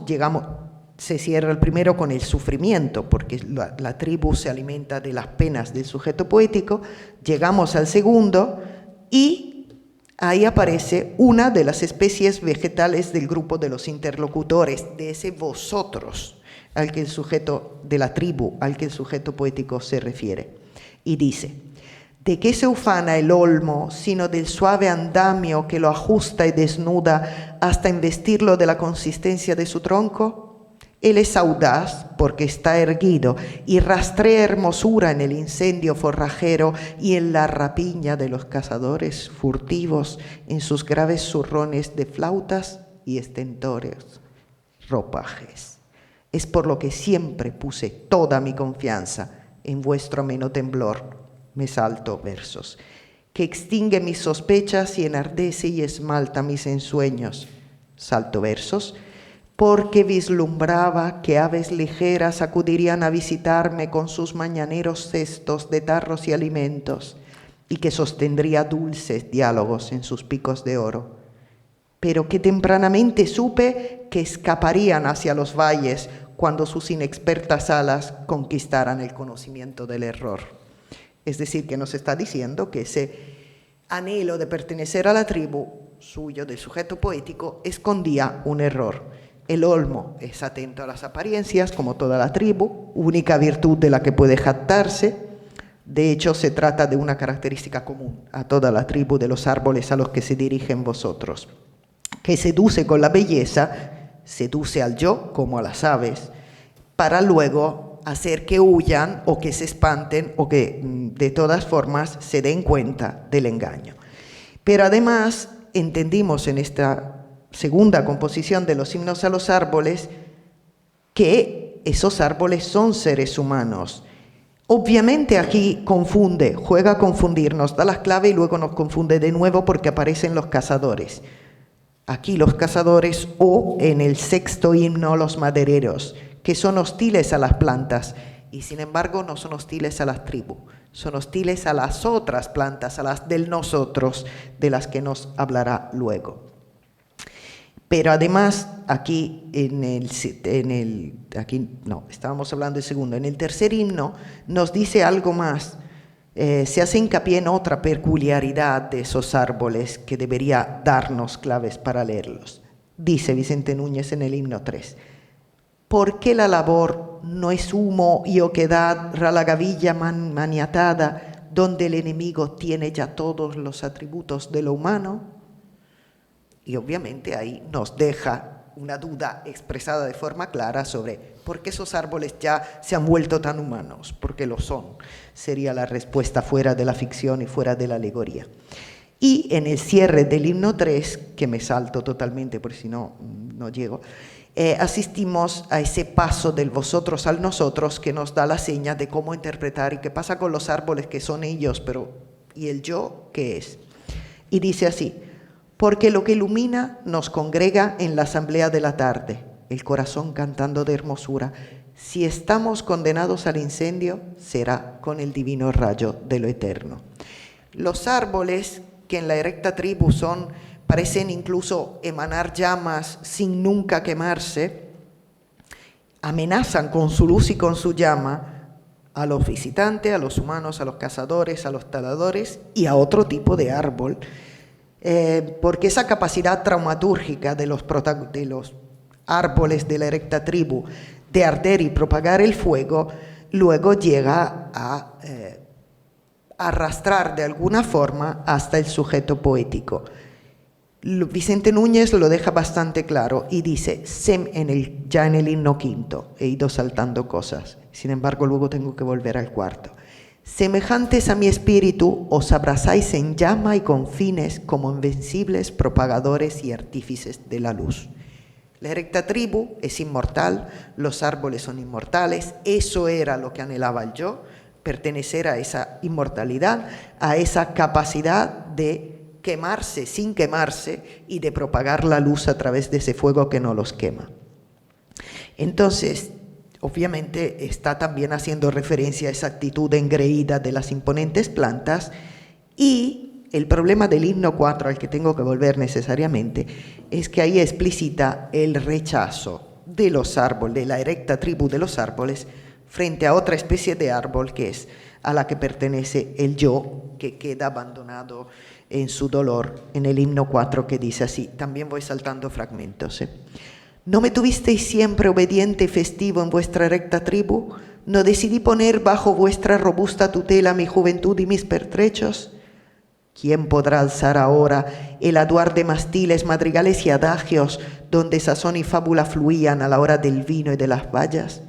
se cierra el primero con el sufrimiento, porque la tribu se alimenta de las penas del sujeto poético. Llegamos al segundo y ahí aparece una de las especies vegetales del grupo de los interlocutores, de ese vosotros, al que el sujeto de la tribu, al que el sujeto poético se refiere. Y dice: ¿De qué se ufana el olmo, sino del suave andamio que lo ajusta y desnuda hasta investirlo de la consistencia de su tronco? Él es audaz porque está erguido y rastrea hermosura en el incendio forrajero y en la rapiña de los cazadores furtivos, en sus graves zurrones de flautas y estentores ropajes. Es por lo que siempre puse toda mi confianza en vuestro ameno temblor. Me salto versos, que extingue mis sospechas y enardece y esmalta mis ensueños. Salto versos, porque vislumbraba que aves ligeras acudirían a visitarme con sus mañaneros cestos de tarros y alimentos, y que sostendría dulces diálogos en sus picos de oro. Pero que tempranamente supe que escaparían hacia los valles cuando sus inexpertas alas conquistaran el conocimiento del error. Es decir, que nos está diciendo que ese anhelo de pertenecer a la tribu suyo, del sujeto poético, escondía un error. El olmo es atento a las apariencias, como toda la tribu, única virtud de la que puede jactarse. De hecho, se trata de una característica común a toda la tribu de los árboles a los que se dirigen vosotros, que seduce con la belleza, seduce al yo como a las aves, para luego hacer que huyan o que se espanten o que de todas formas se den cuenta del engaño. Pero además entendimos en esta segunda composición de los himnos a los árboles que esos árboles son seres humanos. Obviamente aquí confunde, juega a confundirnos, da la clave y luego nos confunde de nuevo porque aparecen los cazadores. Aquí los cazadores o en el sexto himno los madereros, que son hostiles a las plantas y sin embargo no son hostiles a las tribus, son hostiles a las otras plantas, a las del nosotros, de las que nos hablará luego. Pero además aquí estábamos hablando del segundo, en el tercer himno nos dice algo más, se hace hincapié en otra peculiaridad de esos árboles que debería darnos claves para leerlos. Dice Vicente Núñez en el himno 3. ¿Por qué la labor no es humo y oquedad, ralagavilla maniatada, donde el enemigo tiene ya todos los atributos de lo humano? Y obviamente ahí nos deja una duda expresada de forma clara sobre por qué esos árboles ya se han vuelto tan humanos, porque lo son. Sería la respuesta fuera de la ficción y fuera de la alegoría. Y en el cierre del himno 3, que me salto totalmente porque si no, no llego, asistimos a ese paso del vosotros al nosotros que nos da la seña de cómo interpretar y qué pasa con los árboles que son ellos, pero ¿y el yo qué es? Y dice así, porque lo que ilumina nos congrega en la asamblea de la tarde, el corazón cantando de hermosura. Si estamos condenados al incendio, será con el divino rayo de lo eterno. Los árboles que en la erecta tribu parecen incluso emanar llamas sin nunca quemarse, amenazan con su luz y con su llama a los visitantes, a los humanos, a los cazadores, a los taladores y a otro tipo de árbol, porque esa capacidad traumatúrgica de los árboles de la erecta tribu de arder y propagar el fuego, luego llega a arrastrar de alguna forma hasta el sujeto poético. Vicente Núñez lo deja bastante claro y dice, ya en el himno quinto, he ido saltando cosas, sin embargo luego tengo que volver al cuarto. Semejantes a mi espíritu, os abrazáis en llama y con fines como invencibles propagadores y artífices de la luz. La erecta tribu es inmortal, los árboles son inmortales, eso era lo que anhelaba el yo, pertenecer a esa inmortalidad, a esa capacidad de quemarse sin quemarse y de propagar la luz a través de ese fuego que no los quema. Entonces, obviamente está también haciendo referencia a esa actitud engreída de las imponentes plantas y el problema del himno 4 al que tengo que volver necesariamente es que ahí explicita el rechazo de los árboles, de la erecta tribu de los árboles frente a otra especie de árbol que es a la que pertenece el yo que queda abandonado en su dolor en el himno 4 que dice así, también voy saltando fragmentos. ¿No me tuvisteis siempre obediente y festivo en vuestra recta tribu? ¿No decidí poner bajo vuestra robusta tutela mi juventud y mis pertrechos? ¿Quién podrá alzar ahora el aduar de mastiles, madrigales y adagios donde sazón y fábula fluían a la hora del vino y de las bayas?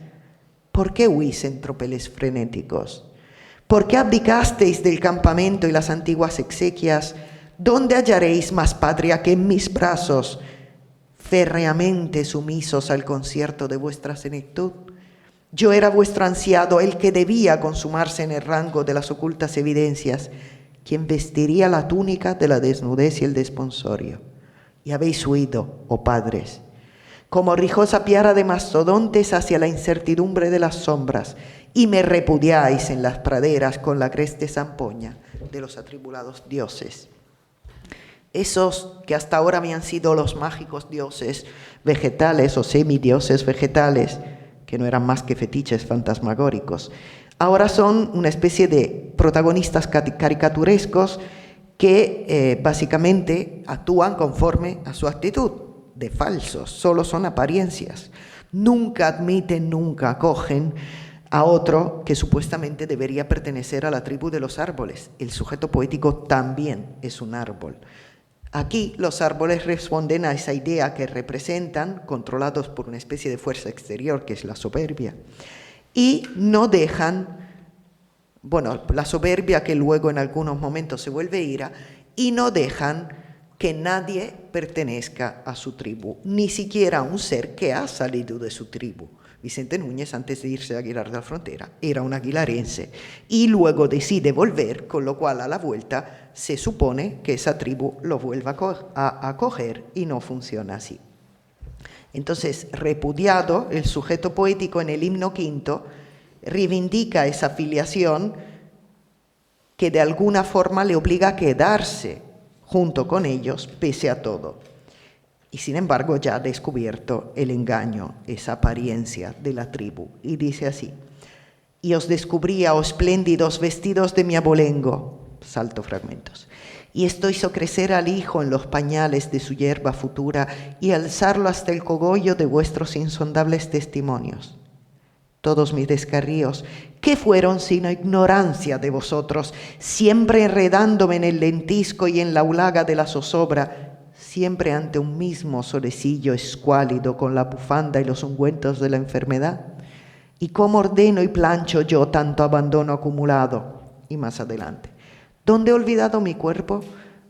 ¿Por qué huís en tropeles frenéticos? ¿Por qué abdicasteis del campamento y las antiguas exequias? ¿Dónde hallaréis más patria que en mis brazos, férreamente sumisos al concierto de vuestra senectud? Yo era vuestro ansiado, el que debía consumarse en el rango de las ocultas evidencias, quien vestiría la túnica de la desnudez y el desponsorio. Y habéis huido, oh padres, como rijosa piara de mastodontes hacia la incertidumbre de las sombras, y me repudiáis en las praderas con la creste zampoña de los atribulados dioses. Esos que hasta ahora me han sido los mágicos dioses vegetales o semidioses vegetales, que no eran más que fetiches fantasmagóricos, ahora son una especie de protagonistas caricaturescos que básicamente actúan conforme a su actitud, de falsos, solo son apariencias. Nunca admiten, nunca acogen a otro que supuestamente debería pertenecer a la tribu de los árboles. El sujeto poético también es un árbol. Aquí los árboles responden a esa idea que representan, controlados por una especie de fuerza exterior que es la soberbia, y no dejan, la soberbia que luego en algunos momentos se vuelve ira, y no dejan que nadie pertenezca a su tribu, ni siquiera un ser que ha salido de su tribu. Vicente Núñez, antes de irse a Aguilar de la Frontera, era un aguilarense y luego decide volver, con lo cual a la vuelta se supone que esa tribu lo vuelva a acoger y no funciona así. Entonces, repudiado, el sujeto poético en el himno quinto reivindica esa filiación que de alguna forma le obliga a quedarse junto con ellos pese a todo. Y sin embargo ya ha descubierto el engaño, esa apariencia de la tribu. Y dice así: y os descubría, oh espléndidos vestidos de mi abolengo, salto fragmentos, y esto hizo crecer al hijo en los pañales de su hierba futura y alzarlo hasta el cogollo de vuestros insondables testimonios. Todos mis descarríos, ¿qué fueron sino ignorancia de vosotros, siempre enredándome en el lentisco y en la ulaga de la zozobra, siempre ante un mismo solecillo escuálido con la bufanda y los ungüentos de la enfermedad? ¿Y cómo ordeno y plancho yo tanto abandono acumulado? Y más adelante: ¿dónde he olvidado mi cuerpo?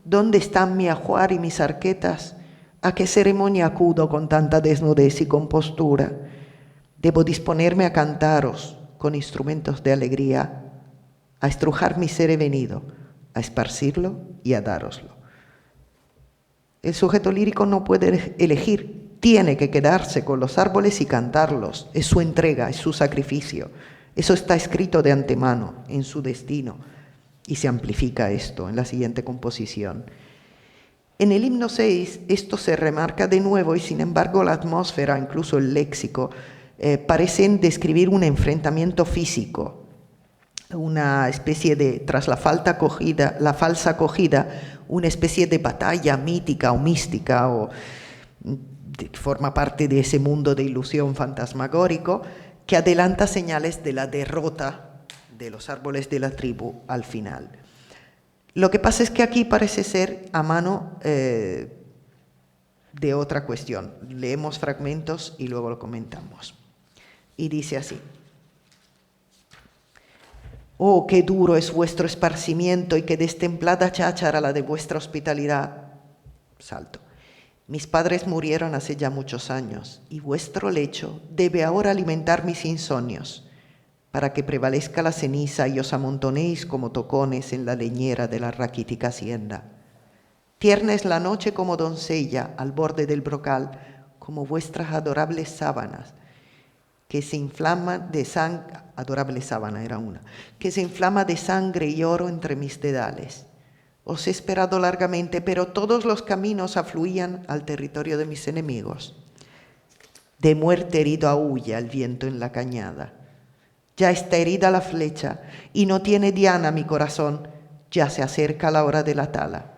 ¿Dónde están mi ajuar y mis arquetas? ¿A qué ceremonia acudo con tanta desnudez y compostura? Debo disponerme a cantaros con instrumentos de alegría, a estrujar mi ser he venido, a esparcirlo y a dároslo. El sujeto lírico no puede elegir, tiene que quedarse con los árboles y cantarlos. Es su entrega, es su sacrificio. Eso está escrito de antemano en su destino y se amplifica esto en la siguiente composición. En el himno 6 esto se remarca de nuevo y sin embargo la atmósfera, incluso el léxico, parecen describir un enfrentamiento físico, una especie de, tras la falsa acogida, una especie de batalla mítica o mística que forma parte de ese mundo de ilusión fantasmagórico que adelanta señales de la derrota de los árboles de la tribu al final. Lo que pasa es que aquí parece ser a mano de otra cuestión. Leemos fragmentos y luego lo comentamos. Y dice así: oh, qué duro es vuestro esparcimiento y qué destemplada cháchara la de vuestra hospitalidad. Salto. Mis padres murieron hace ya muchos años y vuestro lecho debe ahora alimentar mis insomnios, para que prevalezca la ceniza y os amontonéis como tocones en la leñera de la raquítica hacienda. Tierna es la noche como doncella al borde del brocal, como vuestras adorables sábanas, que se inflama de sangre, adorable sábana era una, que se inflama de sangre y oro entre mis dedales. Os he esperado largamente, pero todos los caminos afluían al territorio de mis enemigos. De muerte herido aúlla el viento en la cañada. Ya está herida la flecha y no tiene diana mi corazón, ya se acerca la hora de la tala.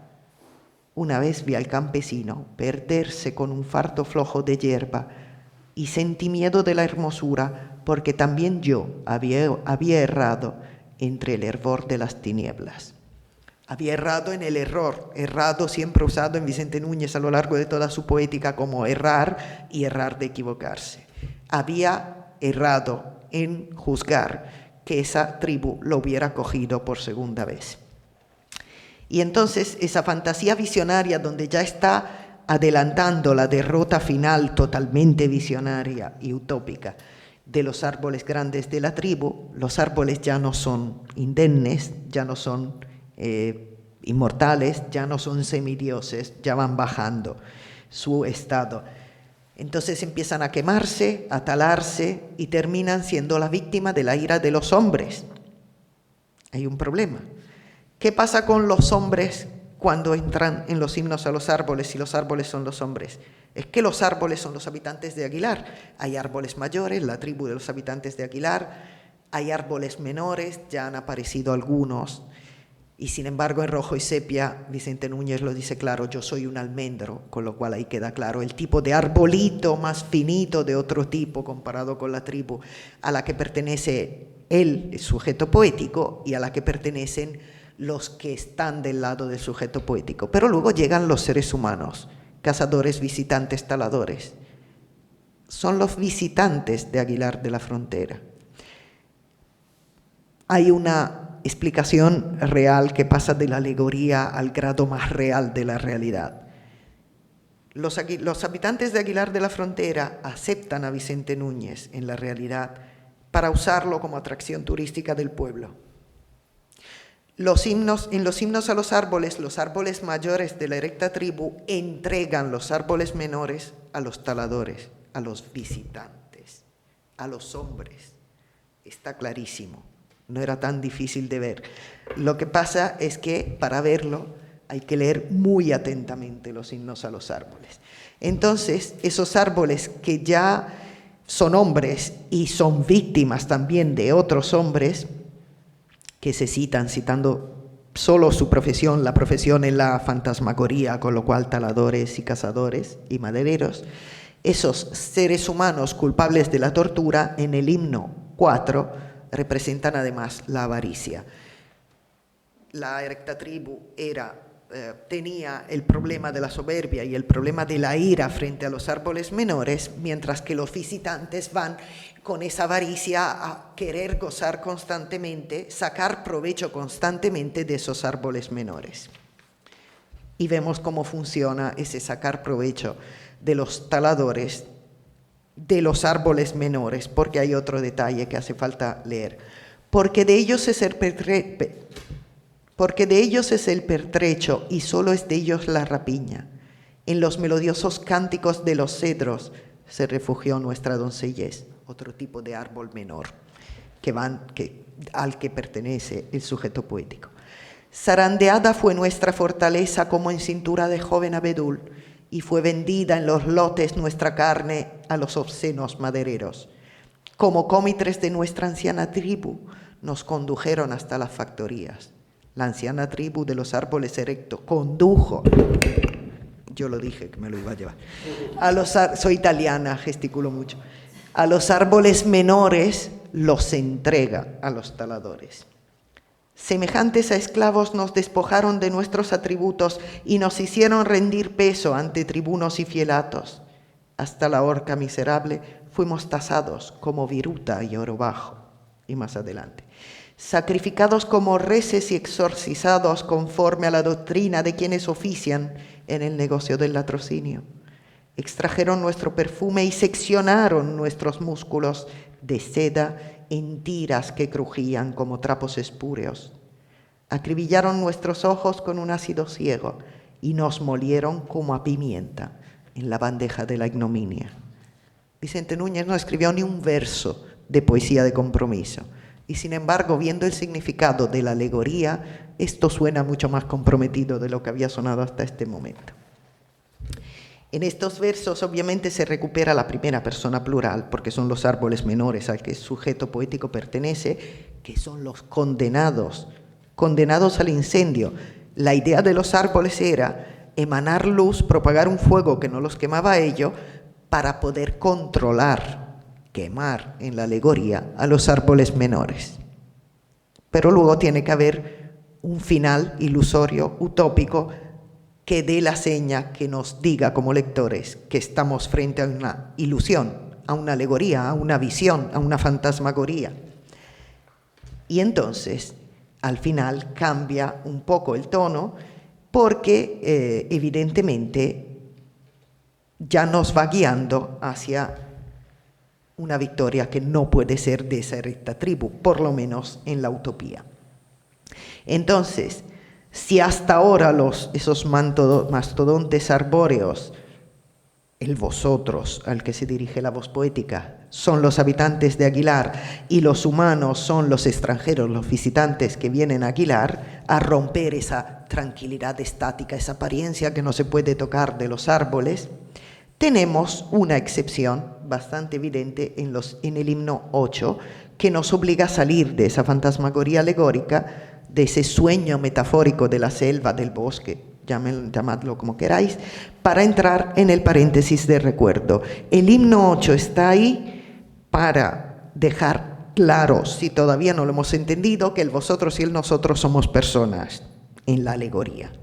Una vez vi al campesino perderse con un fardo flojo de hierba y sentí miedo de la hermosura, porque también yo había errado entre el hervor de las tinieblas. Había errado en el error, errado siempre usado en Vicente Núñez a lo largo de toda su poética como errar y errar de equivocarse. Había errado en juzgar que esa tribu lo hubiera cogido por segunda vez. Y entonces esa fantasía visionaria donde ya está adelantando la derrota final totalmente visionaria y utópica de los árboles grandes de la tribu, los árboles ya no son indemnes, ya no son inmortales, ya no son semidioses, ya van bajando su estado. Entonces empiezan a quemarse, a talarse y terminan siendo la víctima de la ira de los hombres. Hay un problema. ¿Qué pasa con los hombres cuando entran en los himnos a los árboles y los árboles son los hombres? Es que los árboles son los habitantes de Aguilar. Hay árboles mayores, la tribu de los habitantes de Aguilar. Hay árboles menores, ya han aparecido algunos. Y sin embargo, en rojo y sepia, Vicente Núñez lo dice claro, yo soy un almendro, con lo cual ahí queda claro el tipo de arbolito más finito de otro tipo comparado con la tribu a la que pertenece el sujeto poético y a la que pertenecen los que están del lado del sujeto poético. Pero luego llegan los seres humanos, cazadores, visitantes, taladores. Son los visitantes de Aguilar de la Frontera. Hay una explicación real que pasa de la alegoría al grado más real de la realidad. Los habitantes de Aguilar de la Frontera aceptan a Vicente Núñez en la realidad para usarlo como atracción turística del pueblo. En los himnos a los árboles mayores de la erecta tribu entregan los árboles menores a los taladores, a los visitantes, a los hombres. Está clarísimo. No era tan difícil de ver. Lo que pasa es que para verlo hay que leer muy atentamente los himnos a los árboles. Entonces, esos árboles que ya son hombres y son víctimas también de otros hombres, que se citando solo su profesión, la profesión en la fantasmagoría, con lo cual taladores y cazadores y madereros, esos seres humanos culpables de la tortura en el himno 4 representan además la avaricia. La erecta tribu tenía el problema de la soberbia y el problema de la ira frente a los árboles menores, mientras que los visitantes van con esa avaricia a querer gozar constantemente, sacar provecho constantemente de esos árboles menores. Y vemos cómo funciona ese sacar provecho de los taladores de los árboles menores, porque hay otro detalle que hace falta leer. Porque de ellos es el pertrecho y solo es de ellos la rapiña. En los melodiosos cánticos de los cedros se refugió nuestra doncellez, otro tipo de árbol menor al que pertenece el sujeto poético. Zarandeada fue nuestra fortaleza como en cintura de joven abedul, y fue vendida en los lotes nuestra carne a los obscenos madereros. Como cómitres de nuestra anciana tribu, nos condujeron hasta las factorías. La anciana tribu de los árboles erectos condujo, yo lo dije que me lo iba a llevar, soy italiana, gesticulo mucho, a los árboles menores los entrega a los taladores. Semejantes a esclavos nos despojaron de nuestros atributos y nos hicieron rendir peso ante tribunos y fielatos. Hasta la horca miserable fuimos tasados como viruta y oro bajo. Y más adelante. Sacrificados como reses y exorcizados conforme a la doctrina de quienes ofician en el negocio del latrocinio. Extrajeron nuestro perfume y seccionaron nuestros músculos de seda en tiras que crujían como trapos espúreos. Acribillaron nuestros ojos con un ácido ciego y nos molieron como a pimienta en la bandeja de la ignominia. Vicente Núñez no escribió ni un verso de poesía de compromiso y sin embargo, viendo el significado de la alegoría, esto suena mucho más comprometido de lo que había sonado hasta este momento. En estos versos obviamente se recupera la primera persona plural, porque son los árboles menores al que el sujeto poético pertenece, que son los condenados al incendio. La idea de los árboles era emanar luz, propagar un fuego que no los quemaba a ellos, para poder controlar, quemar en la alegoría a los árboles menores. Pero luego tiene que haber un final ilusorio, utópico, que dé la seña, que nos diga como lectores que estamos frente a una ilusión, a una alegoría, a una visión, a una fantasmagoría. Y entonces, al final, cambia un poco el tono porque evidentemente ya nos va guiando hacia una victoria que no puede ser de esa erecta tribu, por lo menos en la utopía. Entonces, si hasta ahora esos mastodontes arbóreos, el vosotros al que se dirige la voz poética, son los habitantes de Aguilar y los humanos son los extranjeros, los visitantes que vienen a Aguilar a romper esa tranquilidad estática, esa apariencia que no se puede tocar de los árboles, tenemos una excepción bastante evidente en el himno 8 que nos obliga a salir de esa fantasmagoría alegórica, de ese sueño metafórico de la selva, del bosque, llamadlo como queráis, para entrar en el paréntesis de recuerdo. El himno 8 está ahí para dejar claro, si todavía no lo hemos entendido, que el vosotros y el nosotros somos personas en la alegoría.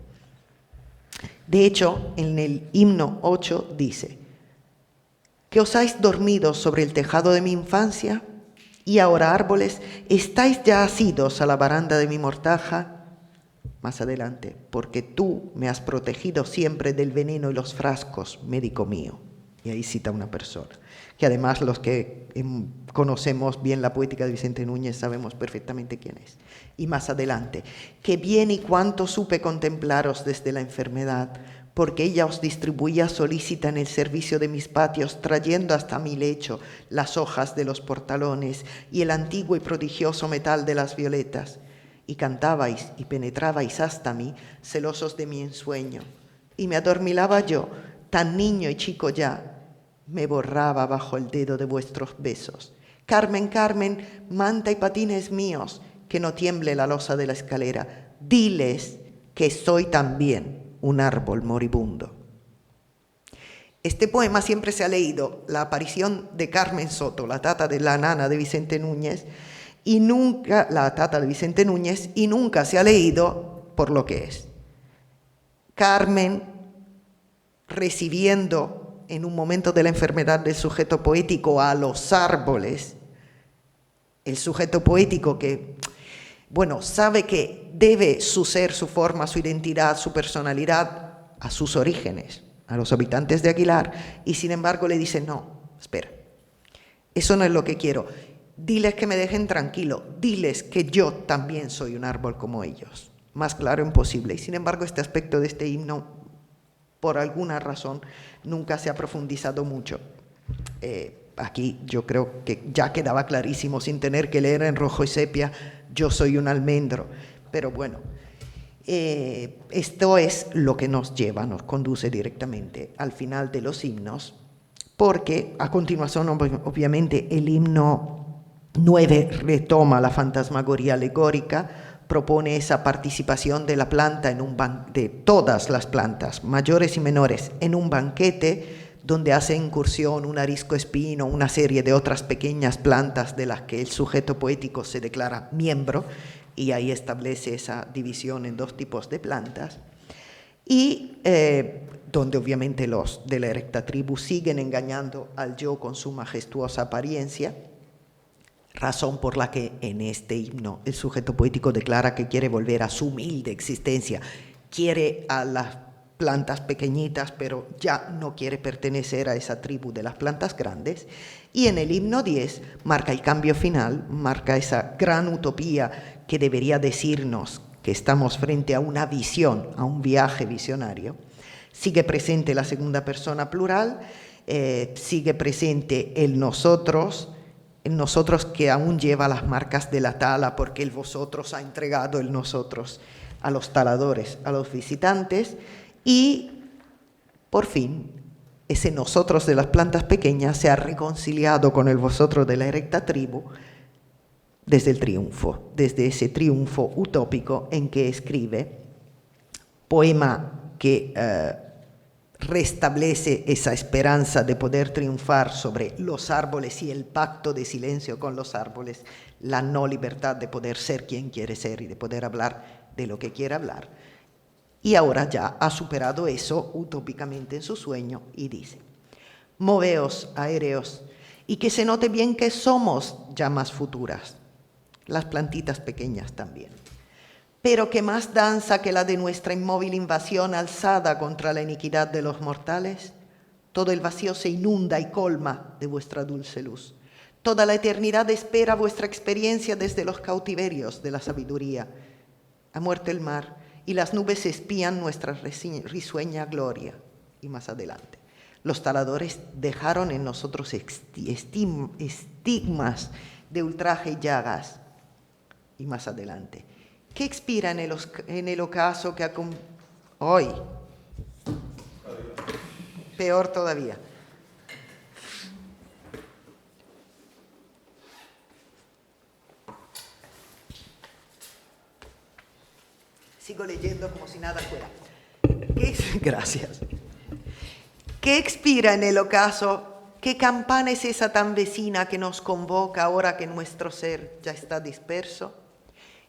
De hecho, en el himno 8 dice: ¿que os habéis dormido sobre el tejado de mi infancia? Y ahora, árboles, ¿estáis ya asidos a la baranda de mi mortaja? Más adelante, porque tú me has protegido siempre del veneno y los frascos, médico mío. Y ahí cita una persona, que además los que conocemos bien la poética de Vicente Núñez sabemos perfectamente quién es. Y más adelante, que bien y cuánto supe contemplaros desde la enfermedad, porque ella os distribuía solícita en el servicio de mis patios, trayendo hasta mi lecho las hojas de los portalones y el antiguo y prodigioso metal de las violetas, y cantabais y penetrabais hasta mí, celosos de mi ensueño, y me adormilaba yo, tan niño y chico ya, me borraba bajo el dedo de vuestros besos. Carmen, Carmen, manta y patines míos, que no tiemble la losa de la escalera, diles que soy también un árbol moribundo. Este poema siempre se ha leído, la aparición de Carmen Soto, la tata de la nana de Vicente Núñez, y nunca, la tata de Vicente Núñez, y nunca se ha leído por lo que es. Carmen recibiendo en un momento de la enfermedad del sujeto poético a los árboles, el sujeto poético que, bueno, sabe que debe su ser, su forma, su identidad, su personalidad a sus orígenes, a los habitantes de Aguilar, y sin embargo le dice: no, espera, eso no es lo que quiero, diles que me dejen tranquilo, diles que yo también soy un árbol como ellos. Más claro imposible. Y sin embargo este aspecto de este himno, por alguna razón, nunca se ha profundizado mucho. Aquí yo creo que ya quedaba clarísimo, sin tener que leer en rojo y sepia, yo soy un almendro. Pero bueno, esto es lo que nos conduce directamente al final de los himnos, porque a continuación, obviamente, el himno 9 retoma la fantasmagoría alegórica, propone esa participación de la planta de todas las plantas, mayores y menores, en un banquete donde hace incursión un arisco espino, una serie de otras pequeñas plantas de las que el sujeto poético se declara miembro, y ahí establece esa división en dos tipos de plantas, y donde obviamente los de la erecta tribu siguen engañando al yo con su majestuosa apariencia, razón por la que en este himno el sujeto poético declara que quiere volver a su humilde existencia, quiere a las plantas pequeñitas, pero ya no quiere pertenecer a esa tribu de las plantas grandes. Y en el himno 10 marca el cambio final, marca esa gran utopía que debería decirnos que estamos frente a una visión, a un viaje visionario. Sigue presente la segunda persona plural, sigue presente el nosotros que aún lleva las marcas de la tala, porque el vosotros ha entregado el nosotros a los taladores, a los visitantes, y por fin ese nosotros de las plantas pequeñas se ha reconciliado con el vosotros de la erecta tribu desde el triunfo, desde ese triunfo utópico en que escribe, poema que restablece esa esperanza de poder triunfar sobre los árboles y el pacto de silencio con los árboles, la no libertad de poder ser quien quiere ser y de poder hablar de lo que quiere hablar. Y ahora ya ha superado eso utópicamente en su sueño y dice: moveos, aéreos, y que se note bien que somos llamas futuras, las plantitas pequeñas también, pero que más danza que la de nuestra inmóvil invasión alzada contra la iniquidad de los mortales. Todo el vacío se inunda y colma de vuestra dulce luz. Toda la eternidad espera vuestra experiencia desde los cautiverios de la sabiduría. Ha muerto el mar y las nubes espían nuestra risueña gloria. Y más adelante: los taladores dejaron en nosotros estigmas de ultraje y llagas. Y más adelante: ¿qué expira en el ocaso que hoy? Peor todavía. Sigo leyendo como si nada fuera. Gracias. ¿Qué expira en el ocaso? ¿Qué campana es esa tan vecina que nos convoca ahora que nuestro ser ya está disperso?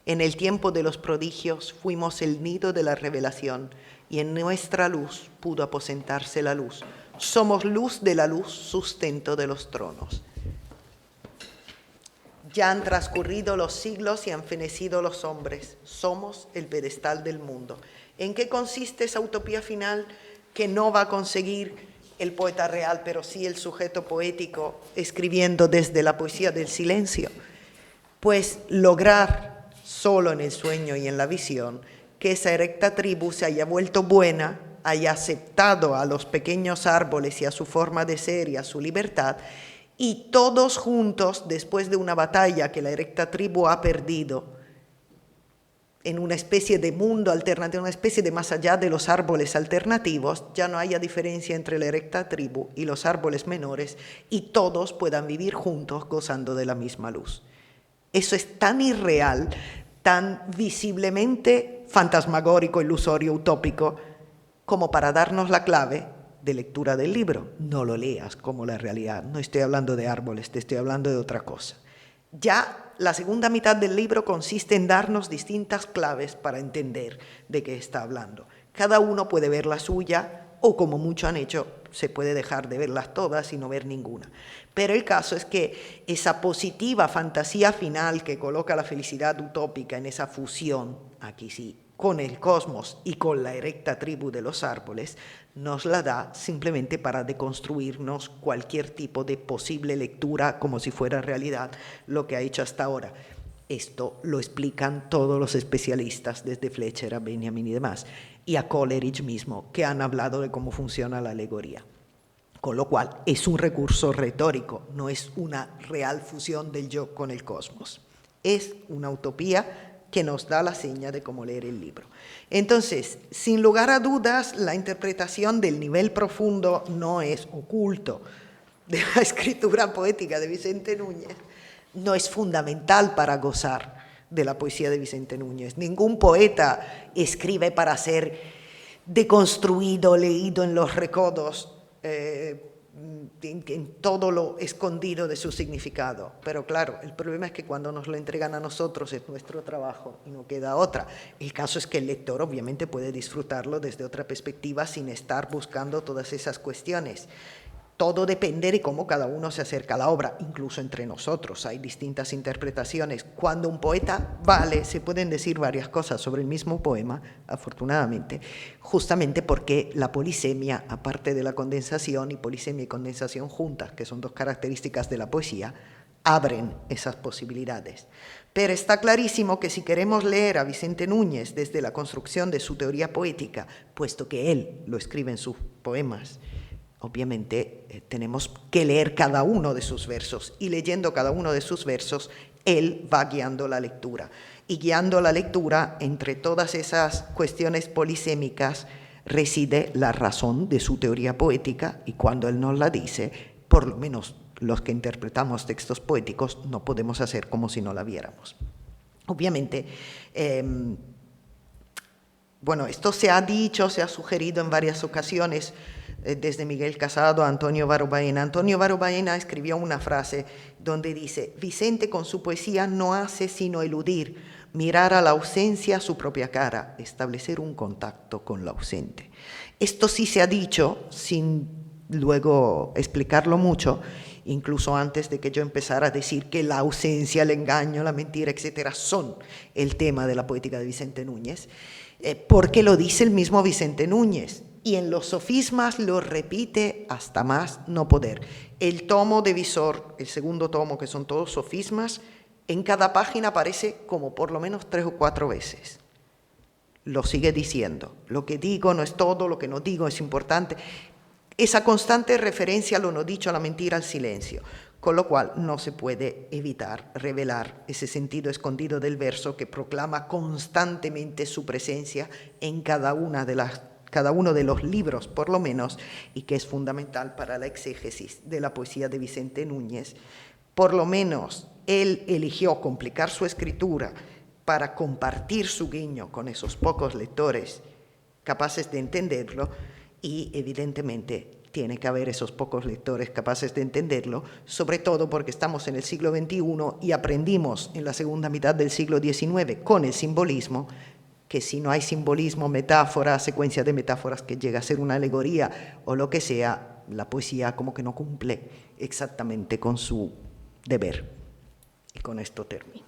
En el tiempo de los prodigios fuimos el nido de la revelación y en nuestra luz pudo aposentarse la luz. Somos luz de la luz, sustento de los tronos. Ya han transcurrido los siglos y han fenecido los hombres. Somos el pedestal del mundo. ¿En qué consiste esa utopía final que no va a conseguir el poeta real, pero sí el sujeto poético escribiendo desde la poesía del silencio? Pues lograr solo en el sueño y en la visión que esa erecta tribu se haya vuelto buena, haya aceptado a los pequeños árboles y a su forma de ser y a su libertad, y todos juntos, después de una batalla que la erecta tribu ha perdido, en una especie de mundo alternativo, una especie de más allá de los árboles alternativos, ya no haya diferencia entre la erecta tribu y los árboles menores, y todos puedan vivir juntos gozando de la misma luz. Eso es tan irreal, tan visiblemente fantasmagórico, ilusorio, utópico, como para darnos la clave de lectura del libro. No lo leas como la realidad. No estoy hablando de árboles, te estoy hablando de otra cosa. Ya la segunda mitad del libro consiste en darnos distintas claves para entender de qué está hablando. Cada uno puede ver la suya, o como muchos han hecho, se puede dejar de verlas todas y no ver ninguna. Pero el caso es que esa positiva fantasía final que coloca la felicidad utópica en esa fusión, aquí sí, con el cosmos y con la erecta tribu de los árboles, nos la da simplemente para deconstruirnos cualquier tipo de posible lectura como si fuera realidad lo que ha hecho hasta ahora. Esto lo explican todos los especialistas, desde Fletcher a Benjamin y demás, y a Coleridge mismo, que han hablado de cómo funciona la alegoría. Con lo cual es un recurso retórico, no es una real fusión del yo con el cosmos. Es una utopía que nos da la seña de cómo leer el libro. Entonces, sin lugar a dudas, la interpretación del nivel profundo no es oculto de la escritura poética de Vicente Núñez, no es fundamental para gozar de la poesía de Vicente Núñez. Ningún poeta escribe para ser deconstruido, leído en los recodos, en todo lo escondido de su significado. Pero claro, el problema es que cuando nos lo entregan a nosotros es nuestro trabajo y no queda otra. El caso es que el lector obviamente puede disfrutarlo desde otra perspectiva sin estar buscando todas esas cuestiones. Todo depende de cómo cada uno se acerca a la obra, incluso entre nosotros hay distintas interpretaciones. Cuando un poeta vale, se pueden decir varias cosas sobre el mismo poema, afortunadamente, justamente porque la polisemia, aparte de la condensación, y polisemia y condensación juntas, que son dos características de la poesía, abren esas posibilidades. Pero está clarísimo que si queremos leer a Vicente Núñez desde la construcción de su teoría poética, puesto que él lo escribe en sus poemas, obviamente tenemos que leer cada uno de sus versos, y leyendo cada uno de sus versos, él va guiando la lectura. Y guiando la lectura, entre todas esas cuestiones polisémicas, reside la razón de su teoría poética, y cuando él nos la dice, por lo menos los que interpretamos textos poéticos, no podemos hacer como si no la viéramos. Obviamente, bueno, esto se ha dicho, se ha sugerido en varias ocasiones, desde Miguel Casado a Antonio Varo Baena. Antonio Varo Baena escribió una frase donde dice: Vicente con su poesía no hace sino eludir, mirar a la ausencia su propia cara, establecer un contacto con lo ausente. Esto sí se ha dicho, sin luego explicarlo mucho, incluso antes de que yo empezara a decir que la ausencia, el engaño, la mentira, etcétera, son el tema de la poética de Vicente Núñez, porque lo dice el mismo Vicente Núñez, y en los sofismas lo repite hasta más no poder. El tomo de Visor, el segundo tomo, que son todos sofismas, en cada página aparece como por lo menos 3 o 4 veces. Lo sigue diciendo. Lo que digo no es todo, lo que no digo es importante. Esa constante referencia a lo no dicho, a la mentira, al silencio, con lo cual no se puede evitar revelar ese sentido escondido del verso que proclama constantemente su presencia en cada uno de los libros, por lo menos, y que es fundamental para la exégesis de la poesía de Vicente Núñez. Por lo menos él eligió complicar su escritura para compartir su guiño con esos pocos lectores capaces de entenderlo, y evidentemente tiene que haber esos pocos lectores capaces de entenderlo, sobre todo porque estamos en el siglo XXI y aprendimos en la segunda mitad del siglo XIX con el simbolismo, que si no hay simbolismo, metáfora, secuencia de metáforas que llega a ser una alegoría o lo que sea, la poesía como que no cumple exactamente con su deber. Y con esto termino.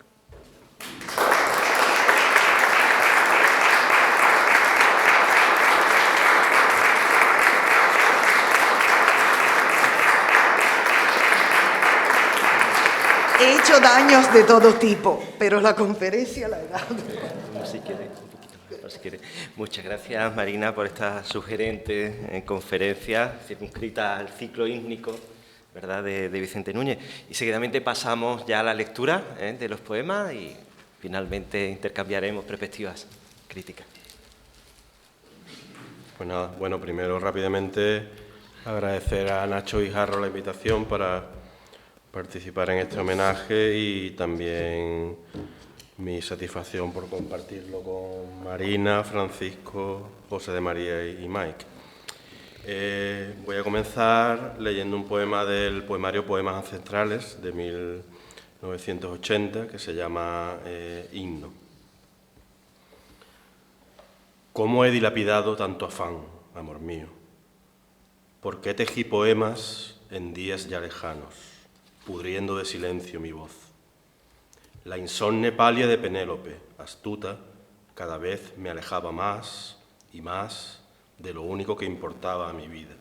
He hecho daños de todo tipo, pero la conferencia la he dado. Si quiere, un poquito, si quiere. Muchas gracias, Marina, por esta sugerente conferencia circunscrita al ciclo hímnico, ¿verdad?, de Vicente Núñez. Y seguidamente pasamos ya a la lectura de los poemas y finalmente intercambiaremos perspectivas críticas. Pues nada, bueno, primero rápidamente agradecer a Nacho y Jarro la invitación para participar en este homenaje y también mi satisfacción por compartirlo con Marina, Francisco, José de María y Mike. Voy a comenzar leyendo un poema del poemario Poemas Ancestrales de 1980 que se llama Himno. ¿Cómo he dilapidado tanto afán, amor mío? ¿Por qué tejí poemas en días ya lejanos, pudriendo de silencio mi voz? La insomne palia de Penélope, astuta, cada vez me alejaba más y más de lo único que importaba a mi vida.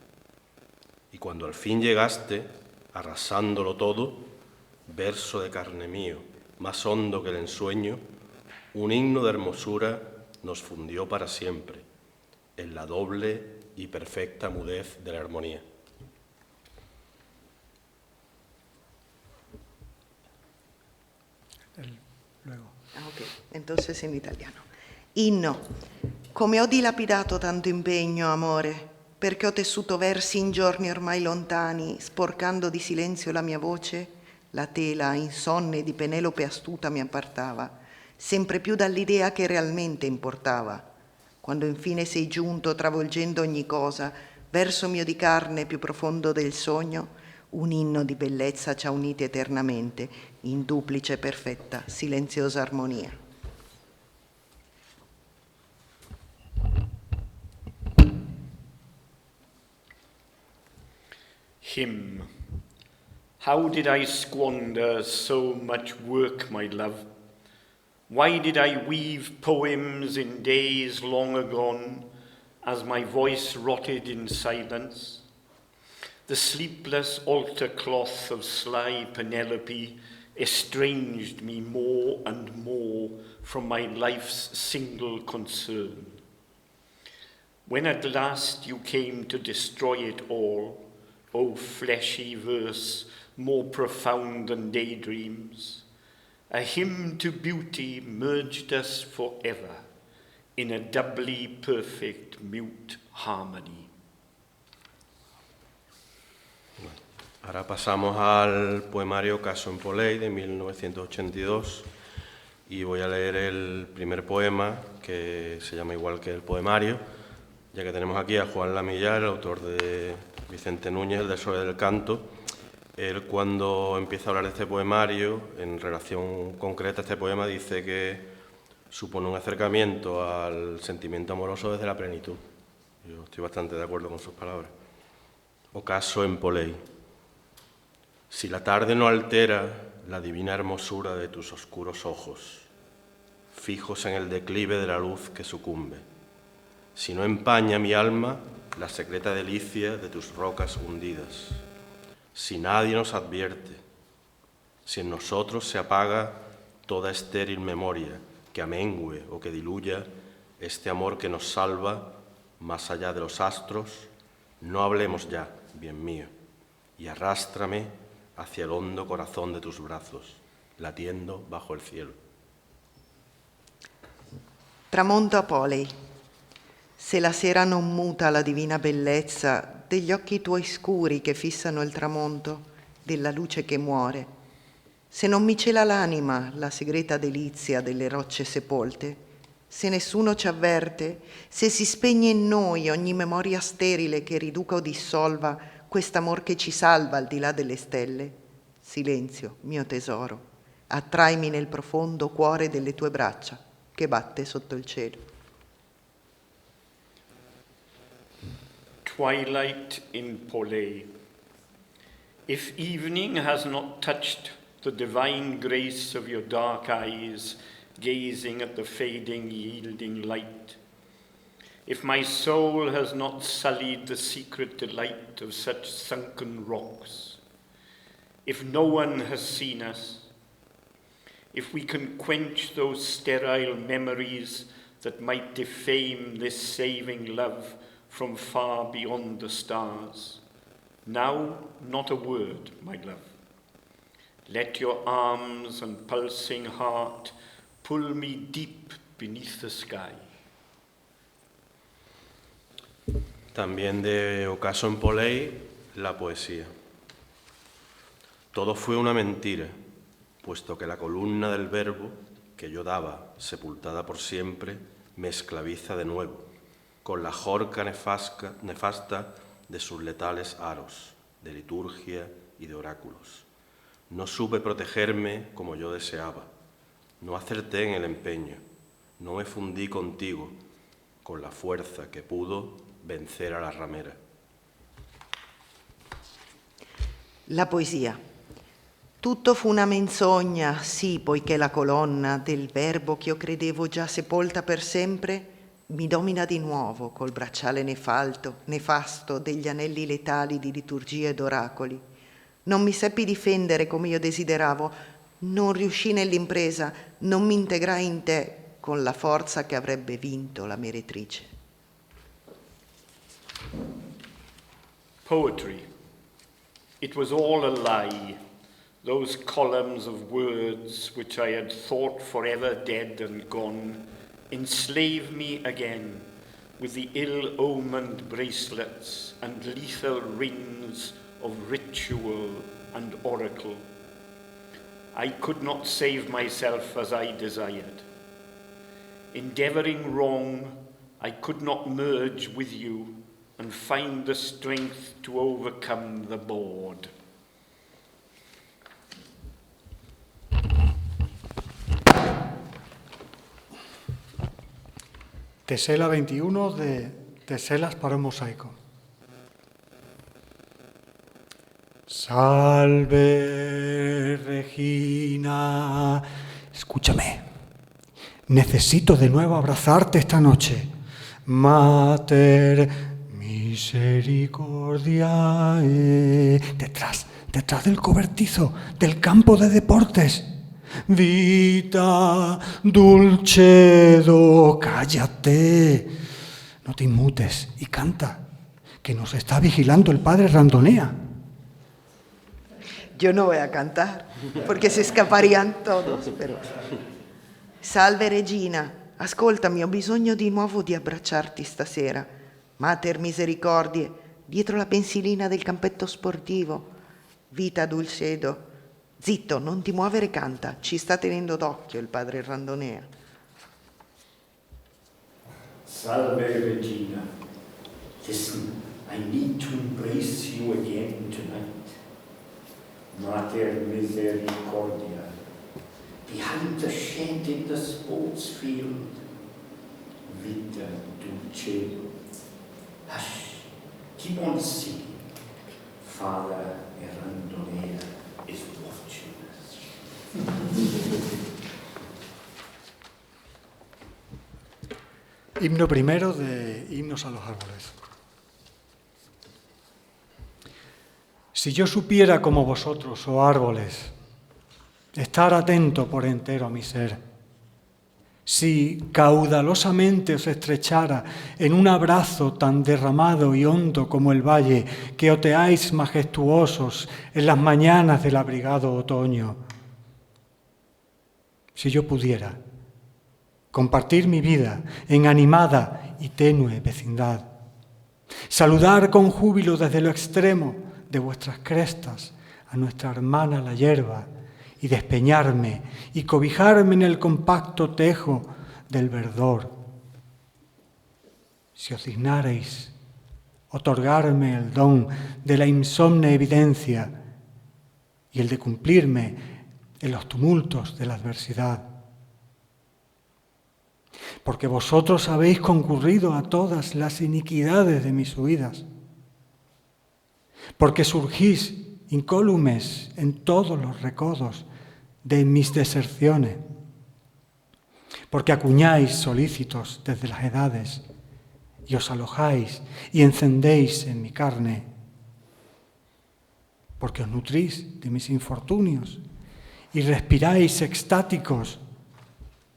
Y cuando al fin llegaste, arrasándolo todo, verso de carne mío, más hondo que el ensueño, un himno de hermosura nos fundió para siempre en la doble y perfecta mudez de la armonía. Luego. Ok, entonces in italiano. Inno, come ho dilapidato tanto impegno, amore, perché ho tessuto versi in giorni ormai lontani, sporcando di silenzio la mia voce, la tela insonne di Penelope astuta mi appartava, sempre più dall'idea che realmente importava. Quando infine sei giunto, travolgendo ogni cosa, verso mio di carne più profondo del sogno, un inno di bellezza ci ha uniti eternamente, in duplice perfetta, silenziosa armonia. Hymn. How did I squander so much work, my love? Why did I weave poems in days long agone, as my voice rotted in silence? The sleepless altar cloth of sly Penelope estranged me more and more from my life's single concern. When at last you came to destroy it all, O fleshy verse, more profound than daydreams, a hymn to beauty merged us forever in a doubly perfect mute harmony. Ahora pasamos al poemario Caso en Polei de 1982 y voy a leer el primer poema, que se llama igual que el poemario, Ya que tenemos aquí a Juan Lamillar, el autor de Vicente Núñez, el del Sol y del Canto, él cuando empieza a hablar de este poemario, en relación concreta a este poema, dice que supone un acercamiento al sentimiento amoroso desde la plenitud. Yo estoy bastante de acuerdo con sus palabras. Ocaso en Polei. Si la tarde no altera la divina hermosura de tus oscuros ojos, fijos en el declive de la luz que sucumbe, si no empaña mi alma la secreta delicia de tus rocas hundidas, si nadie nos advierte, si en nosotros se apaga toda estéril memoria que amengue o que diluya este amor que nos salva más allá de los astros, no hablemos ya, bien mío, y arrástrame hacia el hondo corazón de tus brazos, latiendo bajo el cielo. Tramonto a Polei. Se la sera non muta la divina bellezza degli occhi tuoi scuri che fissano il tramonto, della luce che muore, se non mi cela l'anima la segreta delizia delle rocce sepolte, se nessuno ci avverte, se si spegne in noi ogni memoria sterile che riduca o dissolva quest'amor che ci salva al di là delle stelle, silenzio, mio tesoro, attraimi nel profondo cuore delle tue braccia che batte sotto il cielo. Twilight in Polei. If evening has not touched the divine grace of your dark eyes, gazing at the fading, yielding light, if my soul has not sullied the secret delight of such sunken rocks, if no one has seen us, if we can quench those sterile memories that might defame this saving love from far beyond the stars, now not a word, my love. Let your arms and pulsing heart pull me deep beneath the sky. También de Ocaso en Polei, la poesía. Todo fue una mentira, puesto que la columna del verbo que yo daba, sepultada por siempre, me esclaviza de nuevo, con la jorca nefasta de sus letales aros, de liturgia y de oráculos. No supe protegerme como yo deseaba, no acerté en el empeño, no me fundí contigo con la fuerza que pudo vencer a la ramera. La poesia. Tutto fu una menzogna, sì, poiché la colonna del verbo che io credevo già sepolta per sempre mi domina di nuovo col bracciale nefasto degli anelli letali di liturgia ed oracoli. Non mi seppi difendere come io desideravo, non riuscì nell'impresa, non mi integrai in te con la forza che avrebbe vinto la meretrice. Poetry. It was all a lie. Those columns of words which I had thought forever dead and gone enslave me again with the ill-omened bracelets and lethal rings of ritual and oracle. I could not save myself as I desired. Endeavouring wrong, I could not merge with you and find the strength to overcome the board. Tesela 21 de Teselas para un mosaico. Salve, Regina. Escúchame. Necesito de nuevo abrazarte esta noche. Mater misericordiae. Detrás del cobertizo del campo de deportes. Vita dulcedo, cállate, no te inmutes y canta, que nos está vigilando el padre Randonea. Yo no voy a cantar, porque se escaparían todos, pero... Salve Regina, ascoltami, ho bisogno di nuovo di abbracciarti stasera. Mater misericordie, dietro la pensilina del campetto sportivo. Vita dulcedo. Zitto, non ti muovere, canta, ci sta tenendo d'occhio il padre Randonea. Salve Regina, Listen, I need to embrace you again tonight. Mater misericordia, behind the shed in the sports field, vita dulce. Hush, keep on singing. Father Erandolea is watching us. Himno primero de Himnos a los Árboles. Si yo supiera como vosotros, oh árboles, estar atento por entero a mi ser, si caudalosamente os estrechara en un abrazo tan derramado y hondo como el valle que oteáis majestuosos en las mañanas del abrigado otoño, si yo pudiera compartir mi vida en animada y tenue vecindad, saludar con júbilo desde lo extremo de vuestras crestas a nuestra hermana la hierba y despeñarme y cobijarme en el compacto tejo del verdor. Si os dignareis otorgarme el don de la insomne evidencia y el de cumplirme en los tumultos de la adversidad. Porque vosotros habéis concurrido a todas las iniquidades de mis huidas. Porque surgís incólumes en todos los recodos de mis deserciones. Porque acuñáis solícitos desde las edades y os alojáis y encendéis en mi carne. Porque os nutrís de mis infortunios y respiráis extáticos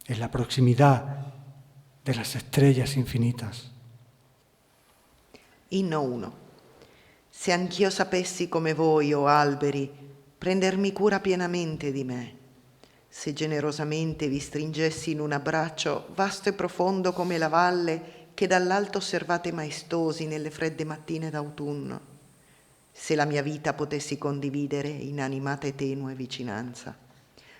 en la proximidad de las estrellas infinitas. Inno 1. Se anch'io sapessi come voi, o alberi, prendermi cura pienamente di me, se generosamente vi stringessi in un abbraccio vasto e profondo come la valle che dall'alto osservate maestosi nelle fredde mattine d'autunno, se la mia vita potessi condividere in animata e tenue vicinanza,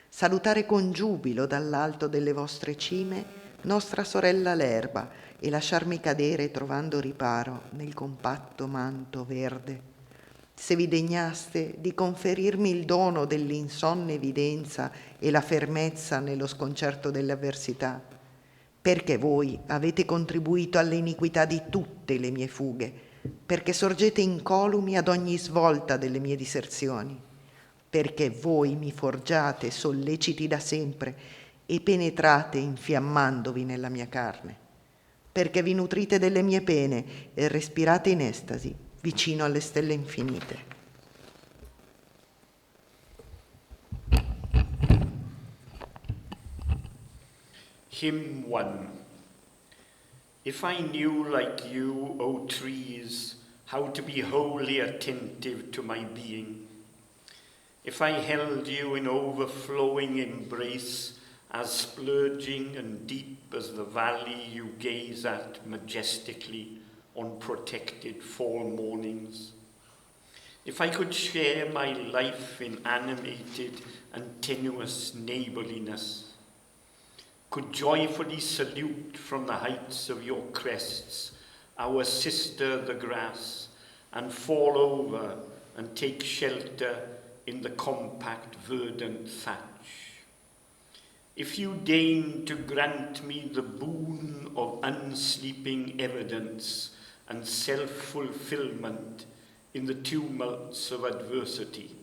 salutare con giubilo dall'alto delle vostre cime nostra sorella l'erba e lasciarmi cadere trovando riparo nel compatto manto verde. Se vi degnaste di conferirmi il dono dell'insonne evidenza e la fermezza nello sconcerto delle avversità, perché voi avete contribuito all'iniquità di tutte le mie fughe, perché sorgete incolumi ad ogni svolta delle mie diserzioni, perché voi mi forgiate solleciti da sempre e penetrate infiammandovi nella mia carne, perché vi nutrite delle mie pene e respirate in estasi vicino alle stelle infinite. Hymn 1. If I knew like you, O trees, how to be wholly attentive to my being, if I held you in overflowing embrace, as splurging and deep as the valley you gaze at majestically on protected fall mornings. If I could share my life in animated and tenuous neighborliness, could joyfully salute from the heights of your crests our sister the grass, and fall over and take shelter in the compact verdant thatch. If you deign to grant me the boon of unsleeping evidence and self-fulfillment in the tumults of adversity,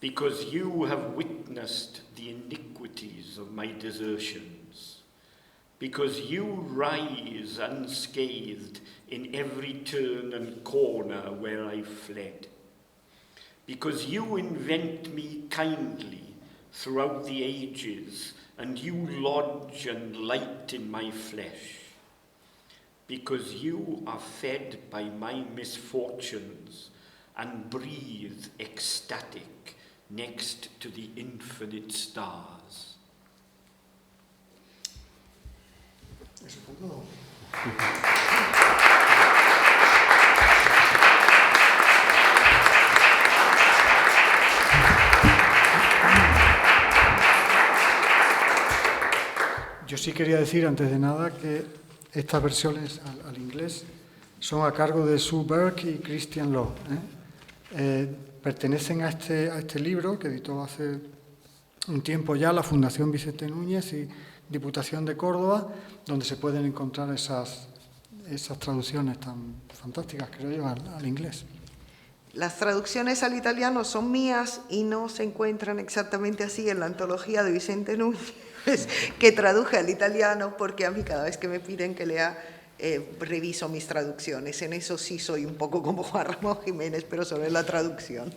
because you have witnessed the iniquities of my desertions, because you rise unscathed in every turn and corner where I fled, because you invent me kindly throughout the ages, and you lodge and light in my flesh, because you are fed by my misfortunes and breathe ecstatic next to the infinite stars. Yo sí quería decir antes de nada que estas versiones al inglés son a cargo de Sue Burke y Christian Law. Pertenecen a este libro que editó hace un tiempo ya la Fundación Vicente Núñez y Diputación de Córdoba, donde se pueden encontrar esas traducciones tan fantásticas, creo yo, al inglés. Las traducciones al italiano son mías y no se encuentran exactamente así en la antología de Vicente Núñez, que traduje al italiano, porque a mí cada vez que me piden que lea, reviso mis traducciones. En eso sí soy un poco como Juan Ramón Jiménez, pero sobre la traducción.